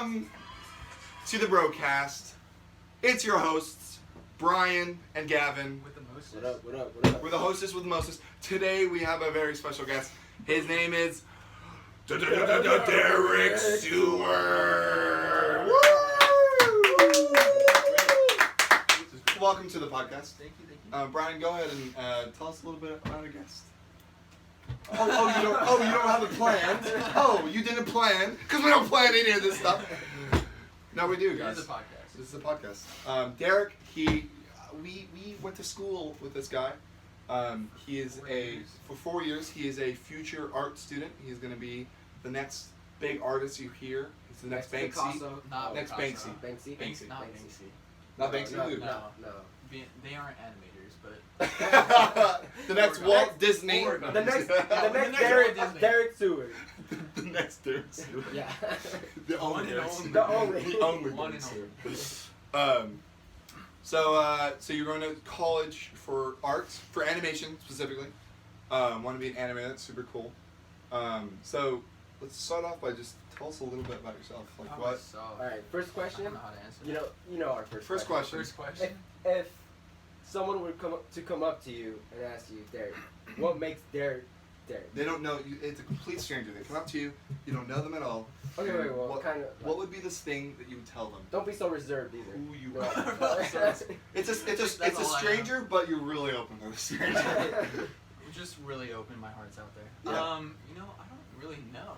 Welcome to the Brocast. It's your hosts, Bryan and Gavin. With the mostest. What up, what up, what up? We're the hostess with the mostest. Today we have a very special guest. His name is Derek Seward. Woo! Welcome to the podcast. Thank you. Bryan, go ahead and tell us a little bit about our guest. You don't have a plan. Oh, you didn't plan because we don't plan any of this stuff. No, we do, guys. This is a podcast. This is a podcast. Derek, we went to school with this guy. He is for 4 years. He is a future art student. He's going to be the next big artist you hear. He's the next Banksy. Picasso. Not Next Picasso. Banksy. Banksy. Not Banksy. Banksy. Not Banksy. No. Who? No. They aren't animators, but The next Walt Disney. The next next Derek Seward. The next Derek Seward. Yeah. The One only and Derek only. Seward. The only. The only One Derek and Seward. So you're going to college for art, for animation specifically. Want to be an animator? That's super cool. So let's start off by just tell us a little bit about yourself. Like what? All right. First I question. don't know how to answer. You know our first question. First question. If someone would come up to you and ask you, Derek, what makes Derek Derek? They don't know you. It's a complete stranger. They come up to you. You don't know them at all. Okay, wait. Well, what would be this thing that you would tell them? Don't be so reserved either. Who you No. are. It's a stranger, but you're really open to the stranger. I'm just really open. My heart's out there. Yeah. I don't really know.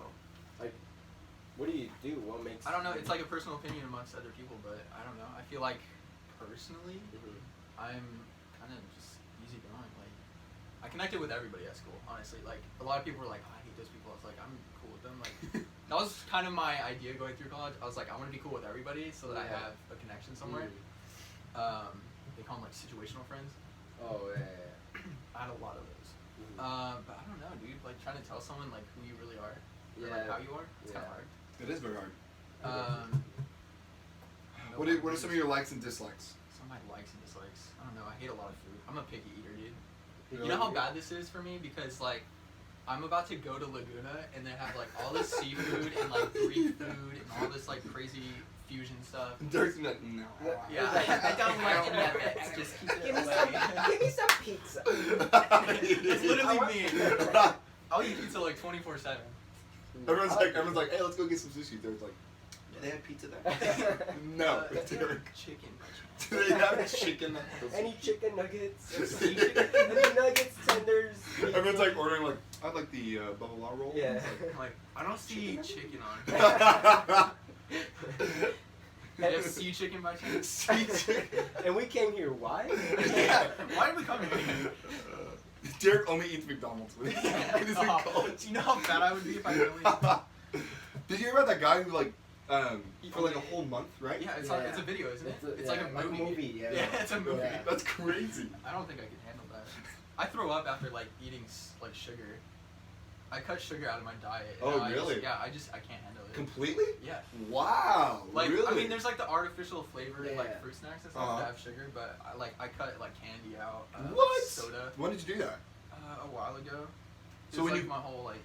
What do you do? What makes? I don't know. It's like a personal opinion amongst other people, but I don't know. I feel like personally, I'm kind of just easygoing. Like, I connected with everybody at school, honestly. Like, a lot of people were like, oh, I hate those people. I was like, I'm cool with them. Like, that was kind of my idea going through college. I was like, I want to be cool with everybody so that I have a connection somewhere. They call them like situational friends. Oh yeah. I had a lot of those. But I don't know, dude. Like, trying to tell someone like who you really are, or like how you are, it's kind of hard. It is very hard. What What are some of your likes and dislikes? Some of my likes and dislikes. I don't know. I hate a lot of food. I'm a picky eater, dude. Really? You know how bad this is for me? Because, like, I'm about to go to Laguna and they have, like, all this seafood and, like, Greek food and all this, like, crazy fusion stuff. Derek's like, no. Yeah, I don't like any of it. Just keep it Give me away. some pizza. It's literally me. I'll eat pizza, like, 24/7. Everyone's like, hey, let's go get some sushi. Derek's like, do they have pizza there? No, Derek. Chicken. Do they have chicken? Any chicken nuggets? Any chicken? Any nuggets, tenders? Everyone's like ordering like, I'd like the buffalo roll. Yeah. I'm like, I don't see chicken on it. Yeah. Do you have sea chicken by chance? Sea chicken. And we came here. Why? Yeah. Why did we come here? Derek only eats McDonald's when he's in college. Do you know how fat I would be if I really? Did you hear about that guy who like for like a whole month, right? Yeah, it's a video, isn't it? It's like a movie. Yeah. Yeah, it's a movie. Yeah. That's crazy. I don't think I could handle that. I throw up after like eating like sugar. I cut sugar out of my diet. Oh, I really? I can't handle it. Completely? Yeah. Wow. Like, really? I mean, there's like the artificial flavored Yeah. like fruit snacks and stuff that have sugar, but I cut like candy out. What? Soda. When did you do that? A while ago. So So when like you- my whole like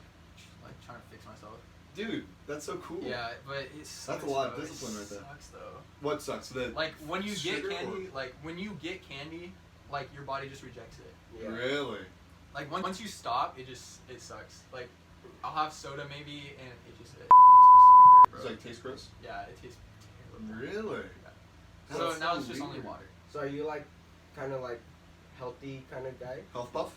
trying to fix myself. Dude, that's so cool. Yeah, but it sucks. That's a lot of though. discipline It right there. Sucks though. What sucks? Like when you get Sugar candy, like your body just rejects it. Yeah. Really? Like once you stop, it sucks. Like I'll have soda maybe, and it makes my stomach hurt, Does bro. it like taste gross? Yeah, it tastes terrible. Really? So That's now so it's just only weird. water. So are you like, kind of like, healthy kind of guy? Health buff?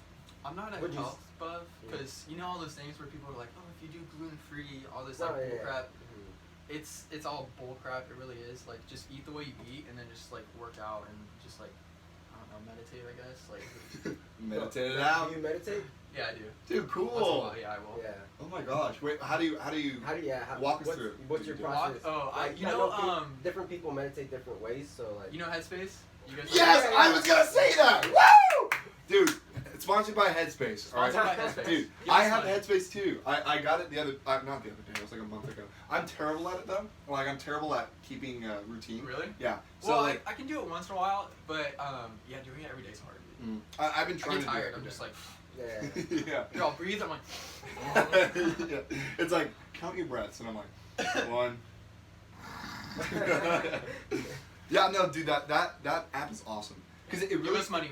I'm not a What'd you health buff, because you know all those things where people are like, oh, if you do gluten free, all this No, like bull yeah. crap. It's all bull crap. It really is. Like just eat the way you eat, and then just like work out and just like I don't know, meditate. I guess like Meditate it Do out. you meditate? yeah, I do. Dude, Once in a cool. while, yeah, I will. Yeah. Oh my gosh. Wait, how do you walk us through it? What's your What do you do? process? Like, you I know, different people meditate different ways, so like. you know Headspace? You guys Yes, I was gonna say that. Woo! Dude, it's sponsored by Headspace. All Sponsored right, by Headspace. dude. Give us I have money. Headspace too. I got it not the other day. It was like a month ago. I'm terrible at it though. Like I'm terrible at keeping routine. Really? Yeah. So Well, like, I can do it once in a while, but yeah, doing it every day is hard. Dude. I've been I trying get to tired. do it. I'm just like, Yeah. Yeah. here, I'll breathe. I'm like, Yeah. It's like count your breaths, and I'm like 1, Yeah, no, dude, that app is awesome. Cause it Give really. us money.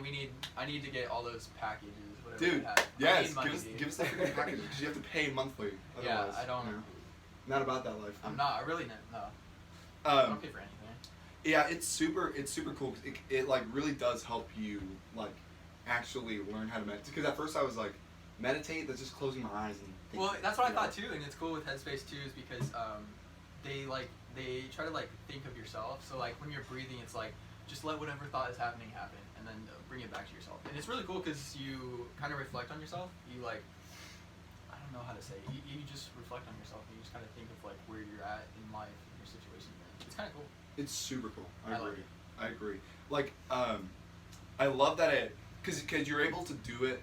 I need to get all those packages. Whatever Dude, we have. I yes, need money, give us the freaking package because you have to pay monthly. Yeah, Otherwise, I don't. you know, not about that life. I'm not. I really not. No. I don't pay for anything. Yeah, it's super cool. 'Cause it like really does help you like actually learn how to meditate. Because at first I was like, meditate. That's just closing my eyes and. Think, Well, that's what I thought too, and it's cool with Headspace too, is because they try to like think of yourself. So like when you're breathing, it's like just let whatever thought is happening happen, and then bring it back to yourself. And it's really cool because you kind of reflect on yourself. You like, I don't know how to say it. You just reflect on yourself, and you just kind of think of like where you're at in life, in your situation. It's kind of cool. It's super cool. I agree. like it. I agree. Like, I love that cause you're able to do it.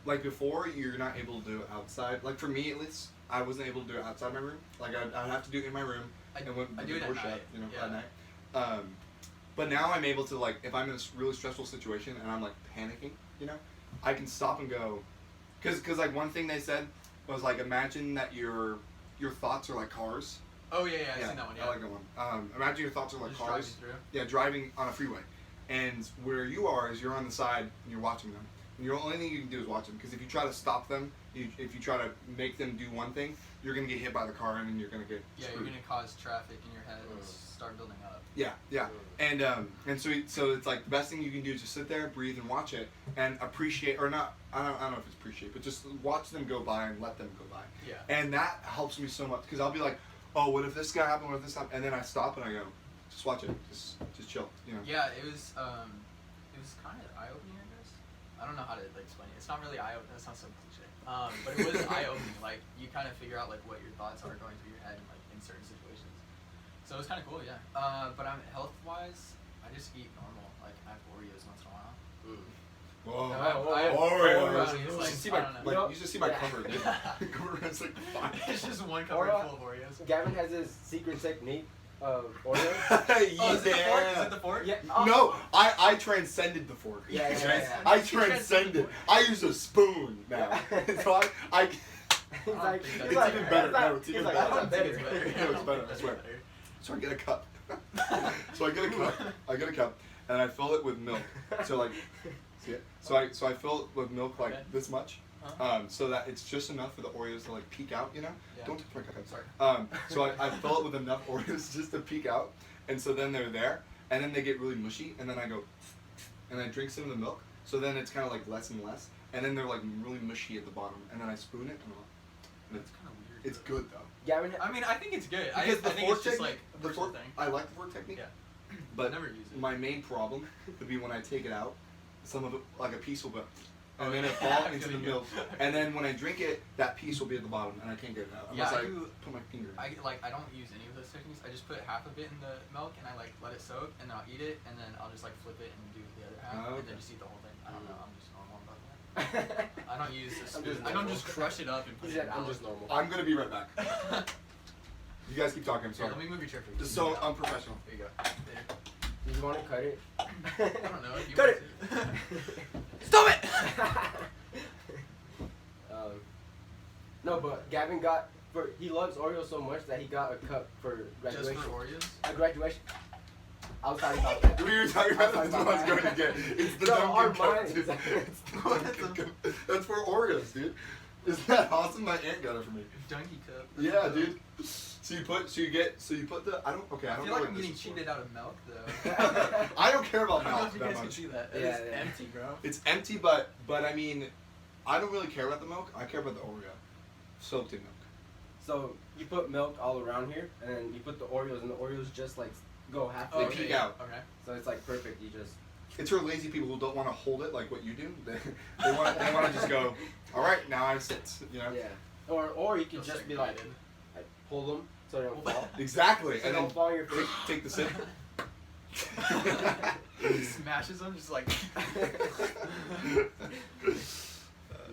Like before, you're not able to do it outside. Like for me, at least, I wasn't able to do it outside my room. Like I'd have to do it in my room. I and when do the it door at shut, night. you know, Yeah. at night. But now I'm able to like, if I'm in a really stressful situation and I'm like panicking, you know, I can stop and go, cause like one thing they said was like imagine that your thoughts are like cars. Oh yeah, I've seen that one. Yeah. I like that one. Imagine your thoughts are like Just cars. driving through. Yeah, driving on a freeway, and where you are is you're on the side and you're watching them. And the only thing you can do is watch them, because if you try to stop them, if you try to make them do one thing, you're gonna get hit by the car and then you're gonna get Yeah, screwed. you're gonna cause traffic in your head and start building up. Yeah, and so it's like the best thing you can do is just sit there, breathe, and watch it, and appreciate, or not. I don't know if it's appreciate, but just watch them go by and let them go by. Yeah. And that helps me so much, because I'll be like, oh, what if this guy happened? What if this happened? And then I stop and I go, just watch it, just chill, you know. Yeah, it was kind of eye opening, I guess. I don't know how to like explain it. It's not really eye opening. That sounds so cliche. But it was eye opening. Like you kind of figure out like what your thoughts are going through your head like in certain situations. So it was kind of cool, yeah. But I'm health wise, I just eat normal. Like I have Oreos once in a while. Whoa. I have Oreos. Oreos, You like, should see I my, don't know. like, you should see my Yeah. cover, dude. Cover is like 5. It's just one cupboard Oreo- full of Oreos. Gavin has his secret technique of Oreos. Oh, is it the fork? Is it the fork? Yeah. No, I transcended the fork. Yeah. I transcended. I use a spoon now. Yeah. So I He's like, It's he's it's like, even better. that's not- No, it's he's even like, better. that's not better. No, it's better, I swear. So I get a cup. So I get a cup, and I fill it with milk. So like, see it? So I fill it with milk like Okay. this much, Uh-huh. so that it's just enough for the Oreos to like peek out, you know. Yeah. Don't touch my cup. Sorry. So I fill it with enough Oreos just to peek out, and so then they're there, and then they get really mushy, and then I go, and I drink some of the milk. So then it's kind of like less and less, and then they're like really mushy at the bottom, and then I spoon it, and That's kind of weird. it's good though. Gavin, I mean, I think it's good. I Because the think fork it's just technique, like a the personal fork, thing. I like the fork technique. Yeah. But I never use it. my main problem would be when I take it out, some of it, like a piece will go, and Oh, then it yeah. fall I into feel the you. milk, and then when I drink it, that piece will be at the bottom, and I can't get it out Yeah, unless I I do- put my finger in. I don't use any of those techniques. I just put half of it in the milk and I like let it soak, and then I'll eat it, and then I'll just like flip it and do the other half, Oh, and then okay. just eat the whole thing. I don't know. I'm just normal about that. I don't use a I'm spoon. just I don't normal. just crush it up and put he it said, in I'm milk. just normal. I'm gonna be right back. You guys keep talking. I'm Here, sorry. let me move your chair for you. This is so unprofessional. There you go. There. Do you want to cut it? I don't know if you Cut want it! to. Stop it! No, but Gavin he loves Oreos so much that he got a cup for Just graduation. for Oreos? A graduation. I was talking about that. We were talking about this one I was going to get. It's the No, our Dunkin' cup, minds. dude. It's the Dunkin' cup. That's for Oreos, dude. Isn't that awesome? My aunt got it for me. Donkey cup. Yeah, dude. So you put the I don't I know feel like what I'm this getting is for. cheated out of milk though. I don't care about I don't know milk if you that guys can much. see that. Yeah, It's yeah. empty, bro. It's empty, but I mean, I don't really care about the milk. I care about the Oreo, soaked in milk. So you put milk all around here, and then you put the Oreos, and the Oreos just like go halfway. They peek out. Okay. So it's like perfect. You just It's for lazy people who don't want to hold it like what you do. They want to just go. All right, now I sit. You know. yeah. Or you could Feel just be like segregated. pull them so they don't fall. Exactly, So and they then don't fall on your face. take the sip. He smashes them just like.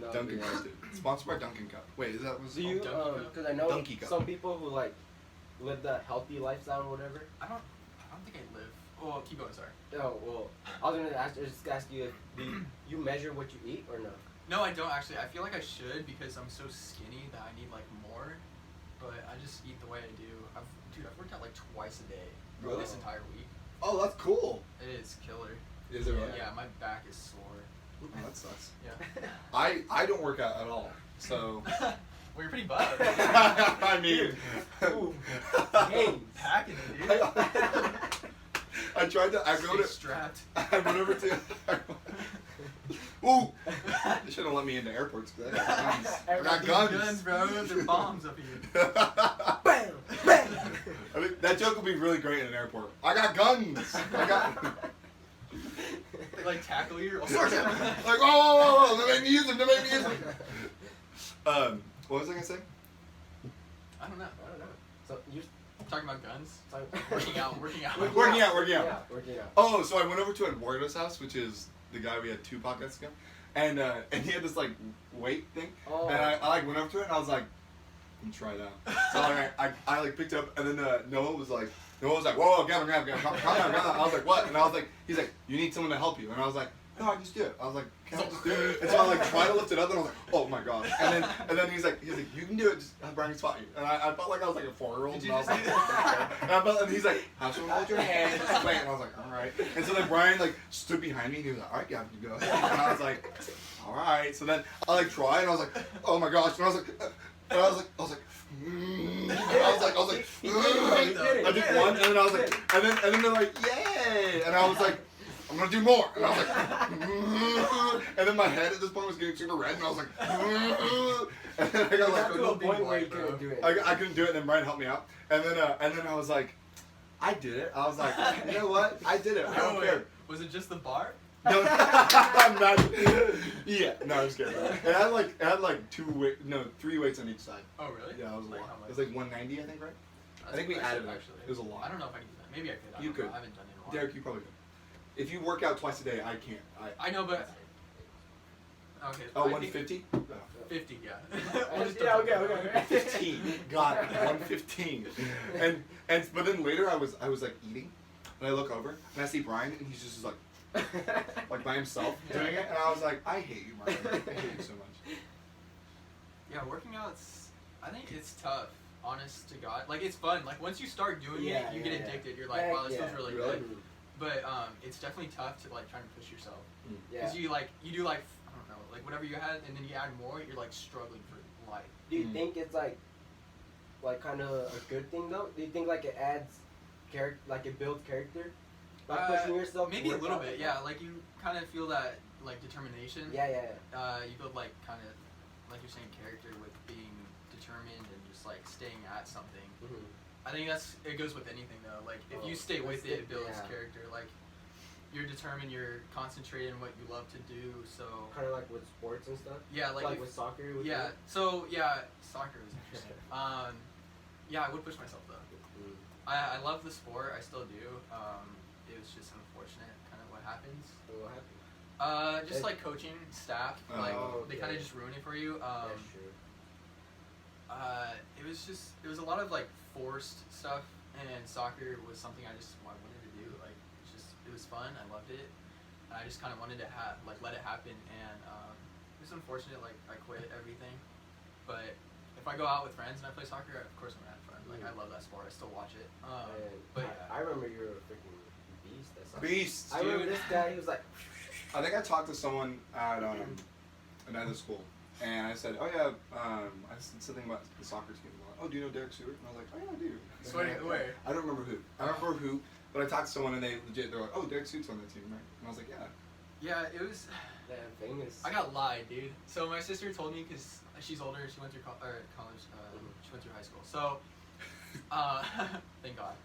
No, Dunkin' yeah. Cup, dude. Sponsored by Dunkin' Cup. Wait, is that what's Do it you? called? Donkey Cup? Because I know Donkey Cup. some people who like live that healthy lifestyle or whatever. I don't think I live. Well, keep going. Sorry. Oh well, I was gonna just ask you if you measure what you eat or no? No, I don't actually. I feel like I should because I'm so skinny that I need like more. but I just eat the way I do. I've worked out like twice a day Really? this entire week. Oh, that's cool. It is killer. Is it really? Yeah, my back is sore. Oh, that sucks. Yeah. I don't work out at all, so. Well, you're pretty buff. I mean. Ooh. Gains. Packing it, dude. I tried to. I go Stay to. strapped. I went over to. Ooh! They should have let me into airports because I got guns. I got guns. Guns, bro. They're bombs up here. Bam! Bam! I think that joke would be really great in an airport. I got guns. I got. They like tackle you. Like, whoa, whoa, whoa, whoa! They made me use them. They made me use them. What was I gonna say? I don't know. So you're Talking about guns. working out. Working out. Yeah, working out. Oh, so I went over to Eduardo's house, which is the guy we had 2 podcasts ago, and he had this like weight thing, Oh. and I like went up to it and I was like, "Let me try that." So I like picked it up, and then Noah was like, "Whoa, Gavin, calm down." I was like, "What?" And I was like, he's like, "You need someone to help you," and I was like, "No, I just do it." I was like, "Can I just do it?" And so I like tried to lift it up, and I was like, "Oh my god!" And then he's like, "You can do it. Just have Bryan spot you." And I felt like I was like a 4-year-old, Did and you I was just like, and he's like, "Have someone hold your hand and just play it." And I was like, "All right." And so then Bryan like stood behind me, and he was like, "All right, Gavin, you go." And I was like, "All right." So then I like tried, and I was like, "Oh my gosh!" And I was like, and I was like. And I was like, I did one, and then I was like, and then they're like, "Yay!" And I was like, "I'm gonna do more," and I was like, and then my head at this point was getting super red, and I was like, and then I got like, to a point where you couldn't do it. I couldn't do it, and then Bryan helped me out, and then I was like, I did it. I was like, you know what? I did it. I don't care. Was it just the bar? No, I'm not. Yeah, no, I'm just kidding. It had like 3 weights on each side. Oh, really? Yeah, it was a Like lot. how much? It was like 190, I think, right? That's I think we impressive, added it. actually. It was a lot. I don't know if I can do that. Maybe I could. I You don't know. could. I haven't done it in a while. Derek, you probably could. If you work out twice a day, I can't. I know, but okay. Oh, I think 150? 50, yeah. Yeah, okay. 15. Got it. 115. But then later I was like eating, and I look over and I see Bryan, and he's just like by himself doing it, and I was like, I hate you, Bryan. I hate you so much. Yeah, working out's. I think it's tough. Honest to God, like it's fun. Like once you start doing it, you get addicted. You're like, wow, this feels really good. But it's definitely tough to like try and push yourself. Because you do like I don't know, like whatever you had, and then you add more, you're like struggling for life. Do you think it's like kind of a good thing though? Do you think like it adds character, like it builds character? Like pushing yourself. Maybe a little bit, yeah. Like you kind of feel that like determination. Yeah. You build like kind of like you're saying character with being determined and just like staying at something. Mm-hmm. I think it goes with anything though. Like if you stay with it, it builds character. Like you're determined, you're concentrated in what you love to do. So kind of like with sports and stuff. Yeah, like with soccer. Yeah. So yeah, soccer was interesting. Yeah, I would push myself though. Mm. I love the sport. I still do. It was just unfortunate, kind of what happens. What happened? Just like coaching staff, like they kind of just ruin it for you. That's true. It was a lot of like forced stuff, and soccer was something I wanted to do. Like it was fun. I loved it. I just kind of wanted to let it happen, and it was unfortunate. Like I quit everything, but if I go out with friends and I play soccer, of course I'm gonna have fun. Like I love that sport. I still watch it. But yeah. I remember you were a freaking beast at soccer. Beast. I remember this guy. He was like. I think I talked to someone at another school, and I said, "Oh yeah," I said something about the soccer team. And they're like, "Oh, do you know Derek Seward?" And I was like, "Oh yeah, I do." Where? I don't remember who. But I talked to someone, and they're like, "Oh, Derek Seward's on that team, right?" And I was like, "Yeah." Yeah, it was. Yeah, famous. I got lied, dude. So my sister told me because she's older. She went through college. She went through high school. So, thank God.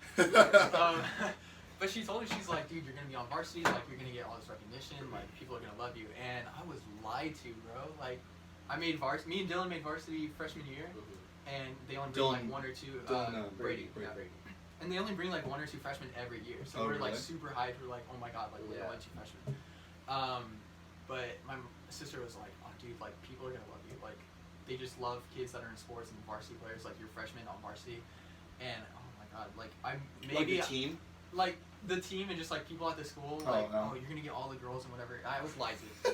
But she told me, she's like, dude, you're gonna be on varsity. Like you're gonna get all this recognition. Like people are gonna love you. And I was lied to, bro. Like I made varsity. Me and Dylan made varsity freshman year, and they only bring like 1 or 2. Brady. And they only bring like 1 or 2 freshmen every year. So we're like super hyped. We're like, oh my god, like we're gonna let 2 freshmen. But my sister was like, oh dude, like people are gonna love you. Like they just love kids that are in sports and varsity players. Like you're freshmen on varsity, and oh my god, like I'm maybe like the team. Like the team and just like people at the school, like oh you're gonna get all the girls and whatever. I was lied to.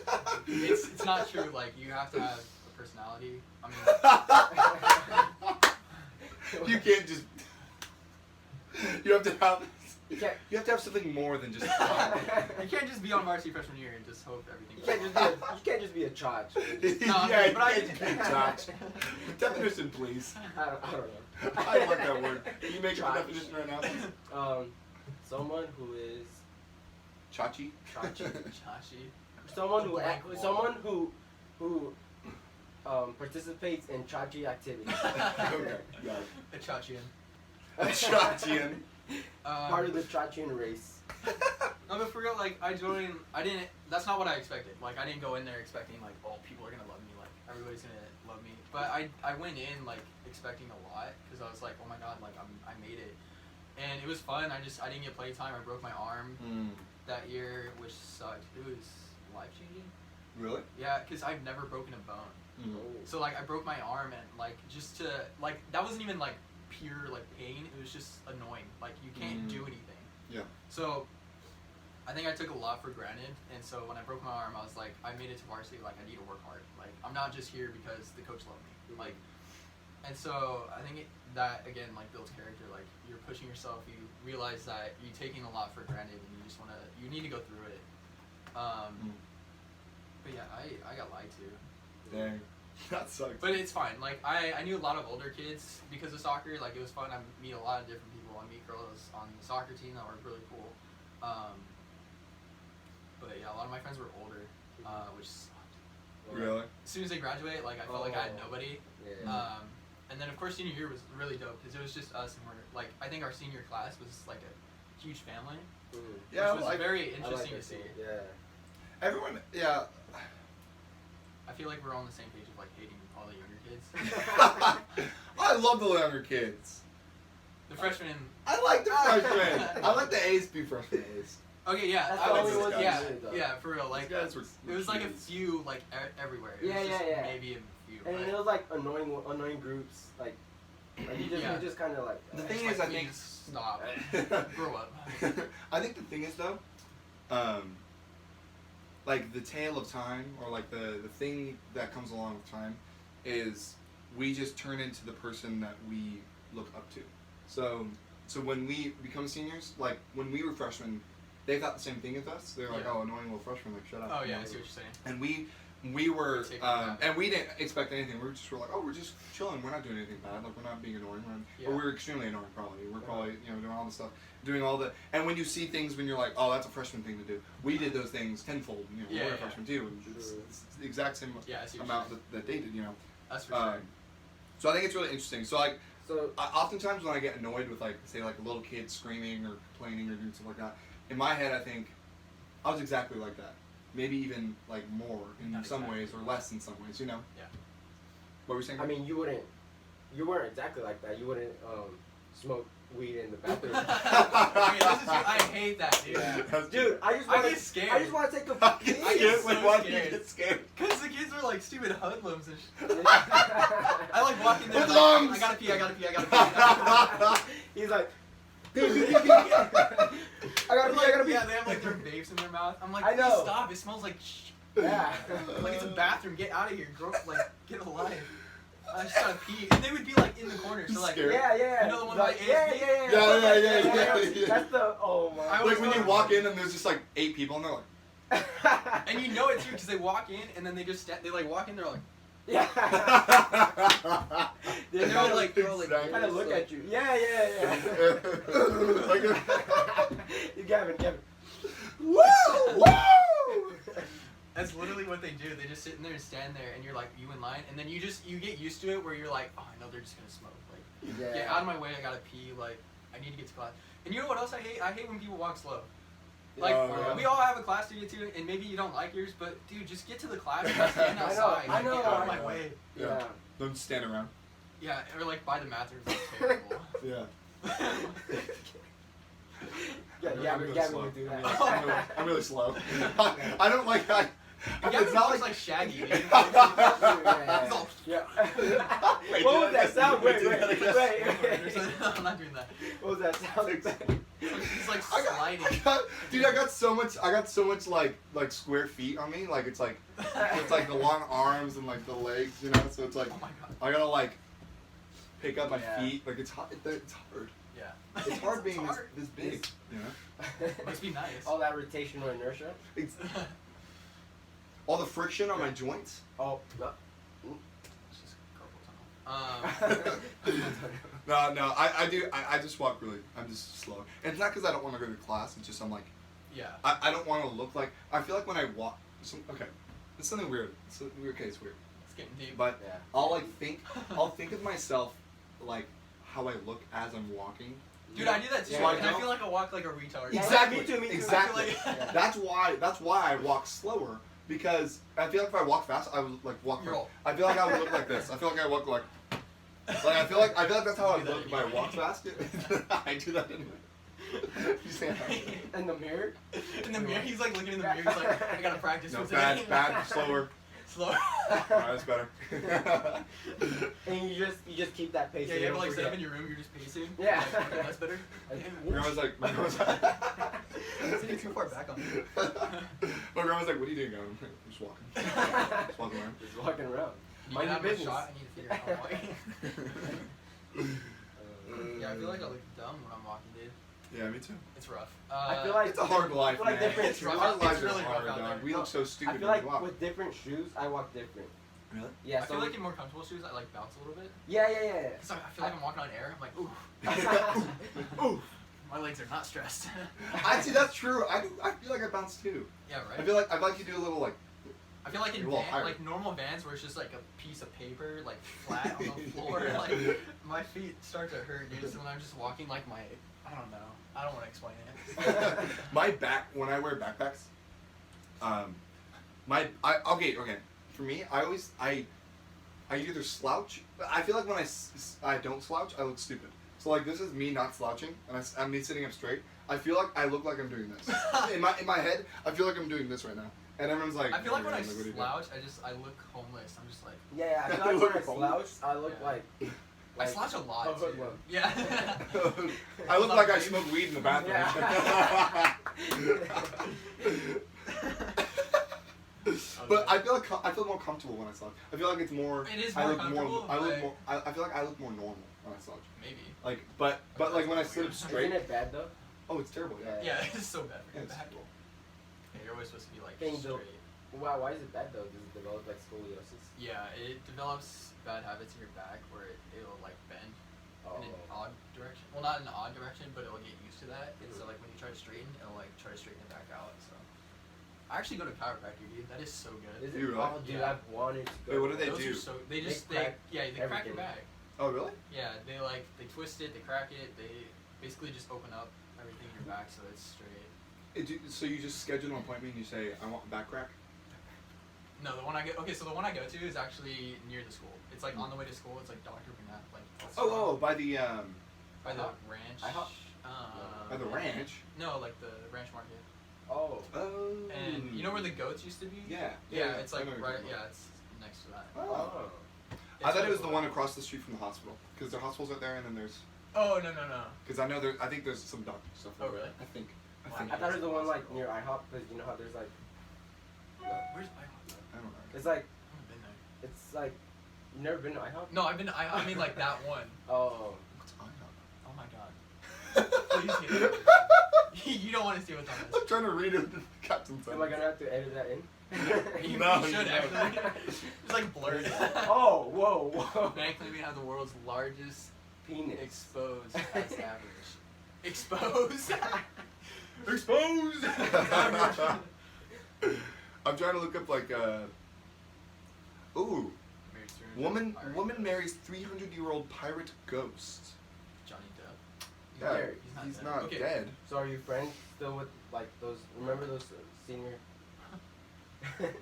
It's not true. Like you have to have a personality. I mean, You can't just. You have to have. You can't. You have to have something more than just. You can't just be on varsity freshman year and just hope everything. You can't just be a chotch. Yeah, but I you can't be a chotch. Definition, please. I don't know. I like that word. Can you make up a definition right now? Someone who is Chachi. Chachi. Someone who participates in chachi activities. Okay. Got it. A Chachian. A Chachian. Part of the chachian race. No, but for real, like, that's not what I expected. Like, I didn't go in there expecting, like, oh, people are gonna love me, like, everybody's gonna love me. But I went in, like, expecting a lot, because I was like, oh my god, like, I made it. And it was fun, I didn't get playtime, I broke my arm that year, which sucked. It was life-changing. Really? Yeah, because I've never broken a bone. Mm-hmm. So, like, I broke my arm, and, like, just to, like, that wasn't even, like, pure, like, pain, it was just annoying. Like, you can't do anything. Yeah. So, I think I took a lot for granted, and so when I broke my arm, I was like, I made it to varsity, like, I need to work hard. Like, I'm not just here because the coach loved me. Like, and so, I think that, again, like, builds character. Like, you're pushing yourself, you realize that you're taking a lot for granted, and you just want to, you need to go through it. But yeah, I got lied to. Dang. That sucks. But it's fine. Like, I knew a lot of older kids because of soccer. Like, it was fun. I meet a lot of different people. I meet girls on the soccer team that were really cool. But yeah, a lot of my friends were older, which sucked. Really? As soon as they graduate, like, I felt like I had nobody. Yeah. And then, of course, senior year was really dope because it was just us, and we're, like, I think our senior class was, like, a huge family. Yeah, which was very interesting to see. Yeah. Everyone, yeah. I feel like we're all on the same page of, like, hating all the younger kids. I love the younger kids. The freshmen. I like the freshmen. I like the A's be freshman A's. Okay, yeah, That's I the would only say, ones that yeah, do it, though. yeah, for real. Like, These guys were it was like a cute. few, like, everywhere. It Yeah, was just yeah. maybe a few. And but it was like annoying groups. Like you just kind of like. The thing it's is, like, I think. please stop. Grow up. I think the thing is though, like the tale of time, or like the thing that comes along with time, is we just turn into the person that we look up to. So when we become seniors, like when we were freshmen, they thought the same thing as us. They were like, oh, annoying little freshman, like shut up. Oh you yeah, know? I see what you're saying. And we were, Taking that. and we didn't expect anything. We were like, oh, we're just chilling. We're not doing anything bad. Like, we're not being annoying. But we're extremely annoying, probably. We're probably, doing all the stuff, doing all the. And when you see things, when you're like, oh, that's a freshman thing to do. We did those things tenfold. We're a freshman too. And it's the exact same amount that they did. That's for sure. So I think it's really interesting. So like, oftentimes when I get annoyed with like, say like a little kid screaming or complaining or doing stuff like that, in my head I think, I was exactly like that. Maybe even like more in some ways, or less in some ways, Yeah. What were you saying? I mean, you weren't exactly like that. You wouldn't smoke weed in the bathroom. I hate that, dude. Yeah. Dude, I get scared. I just want to take a. I get so why do you scared. get scared? Cause the kids are like stupid hoodlums and shit. I like walk in there. Like, Hoodlums! I gotta pee. He's like, pee. I gotta pee. Yeah, they have like their vapes in their mouth. I'm like, I know. please stop. It smells like shit. Yeah. Like it's a bathroom. Get out of here. Grow up. Like get alive. I just gotta pee. And they would be like in the corner. So like, Scared. Yeah. You know the one like, by yeah. Yeah. That's the my. I Like when you walk in and there's just like 8 people and they're like. And you know it too, because they walk in and then they just they like walk in. They're like. Yeah. They're all like Exactly. kind of look at you. Yeah. Like Gavin. Woo! That's literally what they do. They just sit in there and stand there, and you're like, you in line, and then you get used to it, where you're like, oh, I know they're just gonna smoke. Like, get out of my way. I gotta pee. Like, I need to get to class. And you know what else I hate? I hate when people walk slow. Like, we all have a class to get to, and maybe you don't like yours, but dude, just get to the class and stand outside. I know. Get out of my way. Yeah. Don't stand around. Yeah, or like by the bathrooms. That's terrible. Yeah. Gavin would do that. I'm really slow. I don't like that. Gavin It's not looks like Shaggy. Dude. He's all, Yeah. Wait, What was that sound? Wait. I'm not doing that. What was that sound? He's like sliding. I got so much like square feet on me. Like it's like the long arms and like the legs, So it's like Oh my god. I gotta like pick up my Yeah. feet. Like it's hard. It's hard. Yeah. It's hard being hard. this big. You know. Must be nice. All that rotational inertia. It's, all the friction on my joints. Oh, no. It's just carpal tunnel. No, I just walk really, I'm just slow. And it's not because I don't want to go to class, it's just I'm like, Yeah. I don't want to look like, I feel like when I walk, okay, it's something weird, it's weird, it's weird. It's getting deep. But Yeah. I'll think of myself like how I look as I'm walking. Dude, I do that too. Yeah, and I feel like I walk like a retard. Yeah, Exactly, me too. exactly. I feel like- That's why I walk slower, because I feel like if I walk fast, I would like walk. Roll. I feel like I would look like this. I feel like I walk like I feel like that's how I Do that look if I walk fast. I do that in you say In the mirror. In the mirror, he's like looking in the mirror. He's like, I gotta practice no, for today. bad, slower. Slower. Alright, that's better. And you just keep that pace. Yeah, and you have to don't like set up in forget. your room. You're just pacing. Yeah. Okay, that's better. My grandma's like, Sitting too far back on me. my grandma's like, what are you doing, Gavin? I'm just walking. Just walking around. Just walking around. You Mind can have your a business. shot. I need to figure out how I'm walking. Yeah, I feel like I look dumb when I'm walking, dude. Yeah, me too. It's rough. I feel like It's a hard life, I feel like man. different It's rough. Our It's lives really are rough hard, out dog. there. We look so stupid I feel when like we walk. with different shoes, I walk different. Really? Yeah. I feel like in more comfortable shoes, I like bounce a little bit. Yeah. Cause I feel like I'm walking on air. I'm like, ooh, Ooh. my legs are not stressed. I see. That's true. I feel like I bounce too. Yeah, right. I feel like you do a little like. I feel like in You're a little higher. like normal Vans where it's just like a piece of paper like flat on the floor, like my feet start to hurt, dude. So when I'm just walking, like I don't know. I don't want to explain it. My back when I wear backpacks. Okay. For me, I either slouch. I feel like when I don't slouch, I look stupid. So like this is me not slouching, and I'm me sitting up straight. I feel like I look like I'm doing this. in my head, I feel like I'm doing this right now, and everyone's like. I feel like when I "Oh, what are you doing?" slouch, I look homeless. I'm just like. Yeah. I feel like when I slouch, I look Yeah. like. I slouch a lot a too. hoodlum. Yeah. I look like I smoke weed in the bathroom. But I feel more comfortable when I slouch. I feel like it's more. It is I more look more. comfortable, I look but- more. I feel like I look more normal when I slouch. Maybe. Like, but like when I sit up Isn't straight. it bad though? Oh, it's terrible. Yeah. Yeah, it's so bad for Yeah, your it's back. terrible. Yeah, you're always supposed to be like Things don't- straight. Wow, why is it bad though? Does it develop like scoliosis? Yeah, it develops bad habits in your back where it'll like bend in an odd direction. Well, not in an odd direction, but it'll get used to that. And so like when you try to straighten, it'll like try to straighten it back out. So I actually go to chiropractor, dude. That is so good. Is You it? really? Oh, dude, Yeah. I've wanted to go. Wait, what do they Those do? are so they crack they crack your everything. back. Oh, really? Yeah, they twist it, they crack it, they basically just open up everything in your back so it's straight. So you just schedule an appointment and you say, I want back crack? No, the one I go to is actually near the school. It's like on the way to school. It's like Dr. Burnett, like. Oh, by the By the IHOP? ranch. IHOP? by the ranch. No, like the ranch market. Oh. Oh. And you know where the goats used to be? Yeah. Yeah, it's I like know what you're right. talking Yeah, about. it's next to that. Oh. It's I thought it really was the cool. one across the street from the hospital, because their hospitals are there, and then there's. Oh no. Because I know I think there's some doctor stuff. Oh, over there. really? I think. Wow. I thought it was the one like near IHOP because you know how there's like. Where's IHOP? I don't know. It's like I haven't been there. it's like. You never been to IHOP? No, I've been. I mean like that one. Oh. What's IHOP? Oh my god. Please get it. You don't want to see what's on I'm trying to read it. Captain Am I gonna have to edit that in? You No, should you actually. It's like blurred. Oh, whoa. Bank claiming have the world's largest Penis. exposed as average. Exposed. Exposed. I'm trying to look up like ooh, Married to woman pirate. marries 300-year-old pirate ghost. Johnny Depp. Yeah, Dead. he's dead. not Okay. dead. So are you friends still with like those? Remember those senior? Because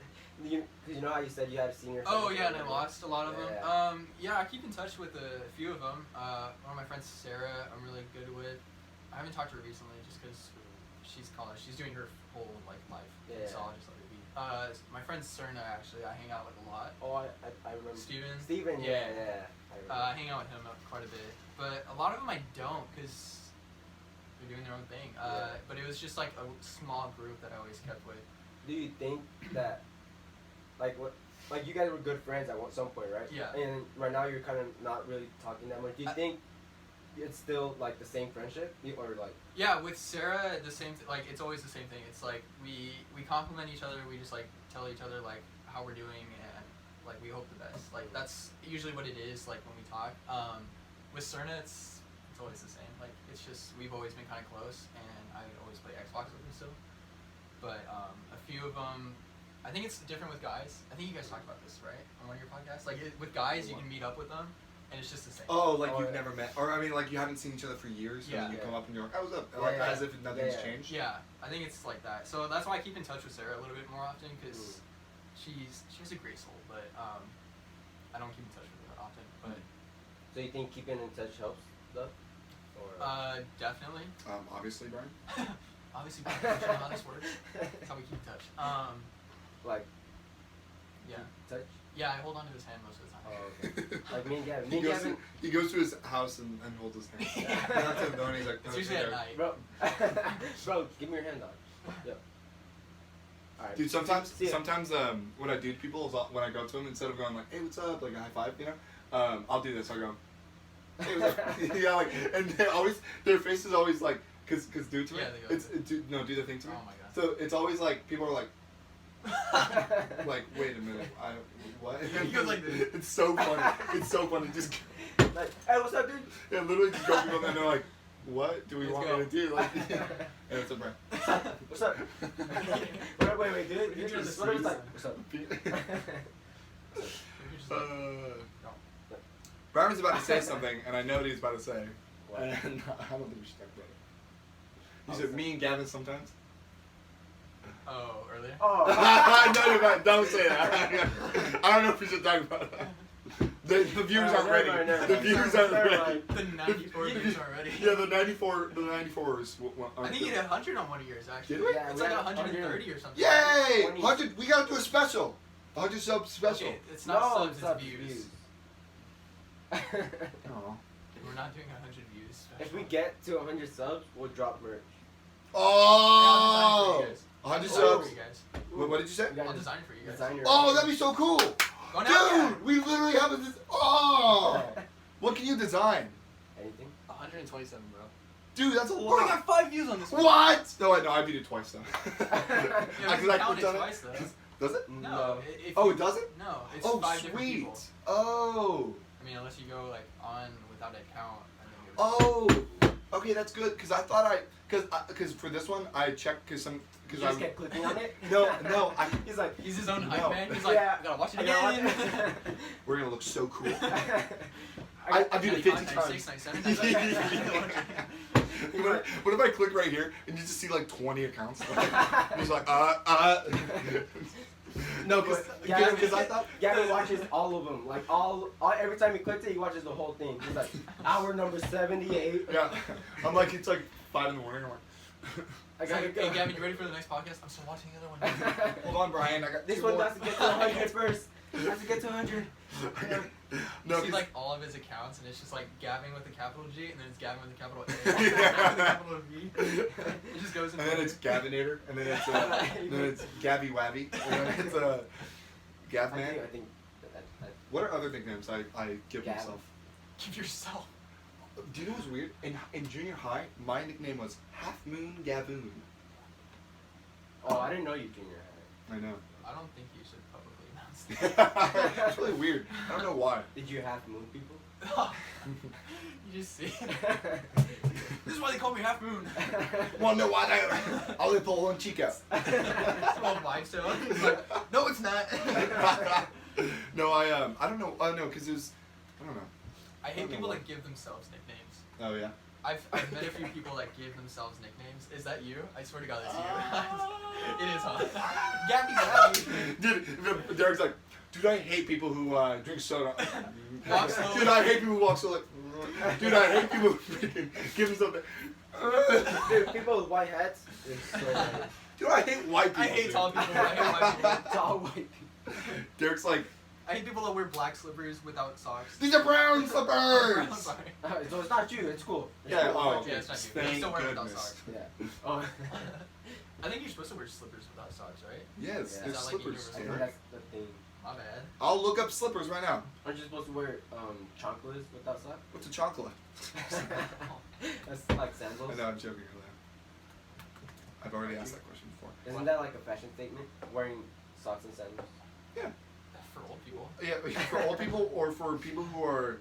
you know how you said you had a senior. Oh friend? yeah, and I lost a lot of them. Yeah. Yeah, I keep in touch with a few of them. One of my friends, Sarah, I'm really good with. I haven't talked to her recently just because she's college. She's doing her whole like life. Yeah. So I'll just let it be. My friend Serna actually, I hang out with a lot. Oh, I remember. Steven. Steven, yeah. I remember. I hang out with him quite a bit, but a lot of them I don't because they're doing their own thing. Yeah. But it was just like a small group that I always kept with. Do you think that, like, what? like you guys were good friends at some point, right? Yeah. And right now you're kind of not really talking that much. Do you think it's still like the same friendship, or like? Yeah, with Sarah, the same. Like it's always the same thing. It's like we compliment each other. We just like tell each other like how we're doing and like we hope the best. Like that's usually what it is. Like when we talk. With Serna, it's always the same. Like it's just we've always been kind of close, and I always play Xbox with him still. But a few of them, I think it's different with guys. I think you guys talked about this, right, on one of your podcasts. Like with guys, you can meet up with them, and it's just the same. Oh, like you've never met, or I mean, like you haven't seen each other for years, and then you come up and you're like, "Oh, what's up?" Like as if nothing's changed. Yeah, I think it's like that. So that's why I keep in touch with Sarah a little bit more often because she has a great soul, but I don't keep in touch with her that often. But so you think keeping in touch helps, though? Or? Definitely. Obviously, Bryan. Obviously, that's how this works. That's how we keep in touch. Like. Yeah. Touch. Yeah, I hold on to his hand most of the time. Oh, okay. Like me and Gavin. He goes to his house and holds his hand. Not to know, and he's like, it's usually at night. Bro, give me your hand on. Yep. Alright. Dude, sometimes what I do to people is when I go to them, instead of going like, "Hey, what's up?" like a high five, you know, I'll do this. I'll go, "Hey, what's up?" Yeah, like, and their face is always like, cause do it to me. Yeah, do the thing to me. Oh my god. So it's always like people are like. Like, wait a minute, what? He goes like this. It's so funny. It's so funny. Just like, hey, what's up, dude? Yeah, literally just go people and they're like, what do we Let's want go. me to do? Like, and it's a Bryan. What's up? Wait, do it. What is like? What's up? Bryan was about to say something, and I know what he's about to say. What? And I don't think we should talk about it. He said, me and Gavin sometimes. Oh, earlier? Oh. No, don't say that. I don't know if we should talk about that. The viewers aren't ready. The viewers aren't ready. The 94 viewers aren't ready. Yeah, the 94ers. I think you hit 100 on one of yours, actually. Did we? It's like 130 or something. Yay! 100. We gotta do a special. 100 sub special. Okay, it's not subs, it's views. Oh. We're not doing 100 views. Special. If we get to 100 subs, we'll drop merch. Oh! Yeah, 100 I'll subs. design it for you guys. What did you say? I'll design it for you guys. Oh, that'd be so cool. Go now. Dude, we literally have a. Oh! What can you design? Anything? 127, bro. Dude, that's a lot. We only got 5 views on this one. What? No, I beat it twice though. Yeah, we can count it twice though. Does it? No. Oh, it doesn't? No, it's Oh, 5 different sweet. people. Oh. I mean, unless you go like on without an account. Oh. Okay, that's good. Cause I thought cause for this one I checked cause You just kept clicking on it? No. He's like, He's his own No. hype man. He's like, Yeah. I gotta watch it I gotta again. watch it. We're gonna look so cool. I I do it 50 times. 96, 97. What if I click right here and you just see like 20 accounts? He's like, No, because I thought. Gavin watches all of them. Like all every time he clicks it, he watches the whole thing. He's like, hour number 78. Yeah, I'm like, it's like 5 in the morning. I'm like, I gotta go. Hey Gavin, you ready for the next podcast? I'm still watching the other one. hold on, Bryan. I got This two one more. has to get to 100 first. It has to get to 100. No, You see 'cause- like all of his accounts, and it's just like Gavin with a capital G, and then it's Gavin with a capital A, and then with a capital V. It just goes in. and then it's Gavinator, and then it's Gabby Wabby, and then it's Gavman. I think What are other nicknames I give Gavin. myself? Give yourself. Do you know what's weird? In junior high, my nickname was Half Moon Gavoon. Oh, I didn't know you junior high. I know. I don't think you should publicly announce that. It's really weird. I don't know why. Did you half moon people? You just see. This is why they call me Half Moon. Wanna know why? I'll live for one chica. It's called vibe show. It's like, no, it's not. No, I don't know. I don't know, cause it was. I don't know. I hate don't know people why. that give themselves nicknames. Oh yeah. I've met a few people that give themselves nicknames. Is that you? I swear to God, that's you. It is, huh? Gabby. Dude, Derek's like, dude, I hate people who drink soda. Walk slowly. Dude, I hate people who walk so like. Dude, I hate people who freaking give themselves. Dude, people with white hats. They're so white. Dude, I hate white people. I hate dude. tall people. I hate white people. It's all white people. Derek's like, I hate people that wear black slippers without socks. these are brown I'm slippers. sorry. So it's not you. It's cool. It's Yeah. cool. Oh, Yeah, it's not you. thank You still wear it without goodness. socks. Yeah. Oh. I think you're supposed to wear slippers without socks, right? Yes, Yeah. there's Is that like slippers. universal? I think Derek. that's the thing. My bad. I'll look up slippers right now. Aren't you supposed to wear chocolates without socks? What's a chocolate? That's like sandals. I know, I'm joking. I've already asked that question before. Isn't that like a fashion statement? Wearing socks and sandals? Yeah. For old people. Yeah, for old people or for people who want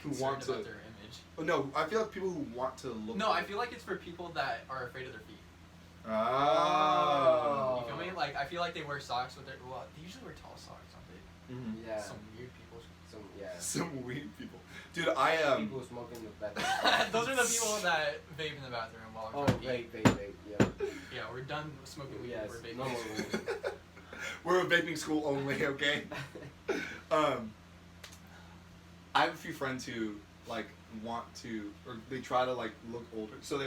Concerned to. about their image. Oh, no, I feel like people who want to look. No, I feel like it's for people that are afraid of their feet. Oh. You feel me? Like, I feel like they wear socks with their. Well, they usually wear tall socks, don't they? Mm-hmm. Yeah. Some weird people. Some weird people. Dude, I People who smoke in the bathroom. Those are the people that vape in the bathroom while we're Oh, trying to eat. vape, yeah. Yeah, we're done smoking weed. Yes, We're vaping. no more weed. We're a vaping school only, okay? I have a few friends who like want to, or they try to like look older, so they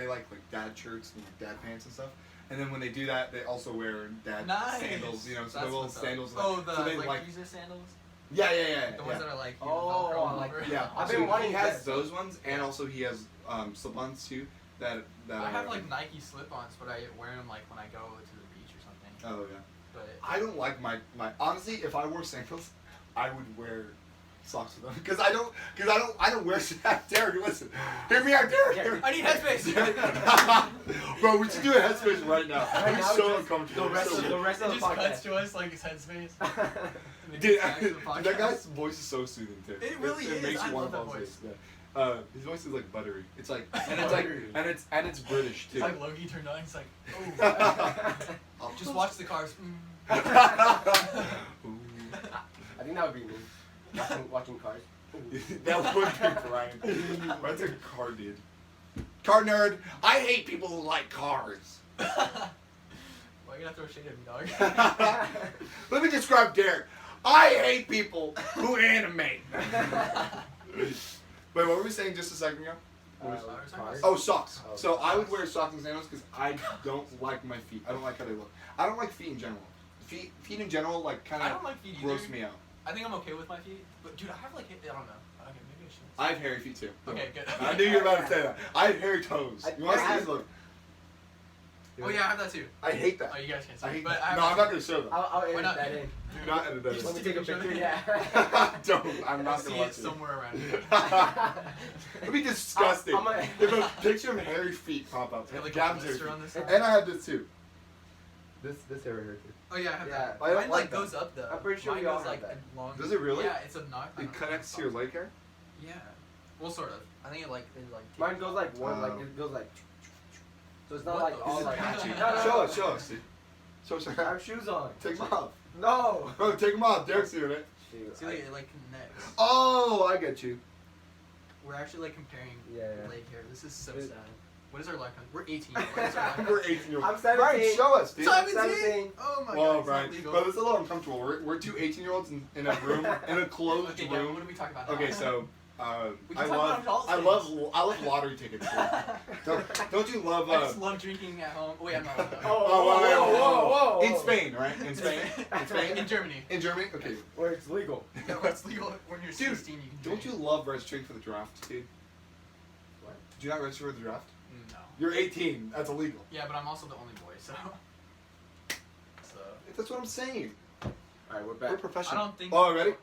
like dad shirts and like, dad pants and stuff. And then when they do that, they also wear dad sandals, you know, so That's the little what's up. sandals. Oh, the so they, like Jesus sandals. Yeah. The ones that are like Oh, Velcro all like- over. Yeah, I've so been he wanting has that. those ones, and also he has slip-ons too. That I have like Nike slip-ons, but I wear them like when I go to the beach or something. Oh yeah. But I don't like my honestly. If I wore sandals, I would wear socks with them because I don't wear. Derek, listen, hear me out, Derek. I need headspace. Bro, we should do a headspace right now. Right I'm now, so just uncomfortable. the rest So of the weird. rest It of the just cuts podcast. to us like his headspace. Dude, that guy's voice is so soothing too. It really is. Makes I you want love to that fall voice. asleep. Yeah. His voice is like buttery. It's like, and it's like, and it's British too. It's like Logie turned on. He's like, oh. I'll Just watch the cars. I think that would be me. Watching cars. That would be Bryan. That's a car dude. Car nerd. I hate people who like cars. Why you gotta throw shade at me, dog? Let me describe Derek. I hate people who animate. Wait, what were we saying just a second ago? Cars. Oh, socks. Oh, So I would wear socks and sandals because I don't like my feet. I don't like how they look. I don't like feet in general. Feet in general, like kind I of don't like feet either. gross me out. I think I'm okay with my feet, but dude, I have like, I don't know. Okay, maybe I should. I have hairy feet too. Okay, good. I knew you were about to say that. I have hairy toes. You want to see I- these? Look. Oh yeah, I have that too. I hate that. Oh, you guys can't see. I hate but that. I have No, that I'm too. not gonna show them. I'll Why edit not? that in. Do not edit that. You Let me in. take a picture. Yeah. Don't. I'm not See gonna it watch it. somewhere around here. It'd be disgusting. I'm a- If a picture of hairy feet pop up. It's got like a Gavin's blister hairy on this feet. side. And I have this too. This hair right here too. Oh yeah, I have Yeah. that. I don't Mine like like that. goes up though. I'm pretty sure Mine we all goes have like that. long. Does it really? Yeah, it's a knock. I It don't know connects to what your it's leg hair? called. Yeah. Well, sort of. I think it like Mine goes like one, like Oh. it goes like. So it's not What like the- all Is it like. patchy? No, Show us, dude. Show us. I have shoes on. Take them off. No. Bro, take them off. Derek's doing it. Shoot, See, like, it like connects. Oh, I get you. We're actually like comparing Yeah. leg hair. This is so It- sad. What is our lifetime? We're 18. What is our lifetime? We're 18-year-olds. I'm 17. Brian, show us, dude. 17. Oh my Whoa, god, it's Brian. not legal. Bro, this is a little uncomfortable. We're two 18-year-olds in a room, in a closed Okay, yeah, room. what are we talking about now? Okay, so We I can talk about adult I love lottery tickets. Don't you love? I just love drinking at home. Wait, I'm not. Whoa. In Spain, right? In Spain. In Spain. In Germany. In Germany. Okay. Where it's legal. Yeah, where it's legal. When you're Dude, 16, you can Don't drink. you love registering for the draft, dude? What? Did you not register for the draft? No. You're 18. That's illegal. Yeah, but I'm also the only boy, so. So. That's what I'm saying. Alright, we're We're back. professional. I don't think. Oh, ready?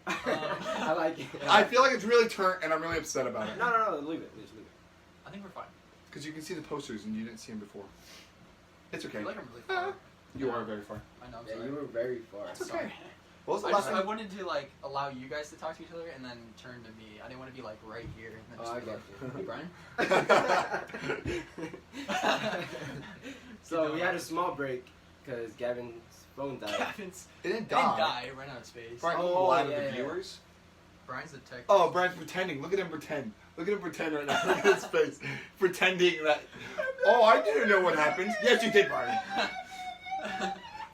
I like it. I feel like it's really turned, and I'm really upset about it. No, leave it. Just leave it. I think we're fine. Because you can see the posters, and you didn't see them before. It's I okay. feel like I'm really far. You are very far. I know. I'm Yeah, sorry. you were very far. It's okay. Sorry. What was the I, last just, I time? wanted to like allow you guys to talk to each other and then turn to me. I didn't want to be like right here and then Oh, just I be got like, hey, Brian. So we had a small break because Gavin's phone died. Gavin's It didn't it didn't die. die. It ran out of space. Brian, Oh, lie to yeah, the yeah. viewers. Brian's the tech. Oh, Brian's pretending. Look at him pretend. Look at him pretend right now. Look at his face. Pretending that. Oh, I didn't know what happened. Yes, you did, Brian.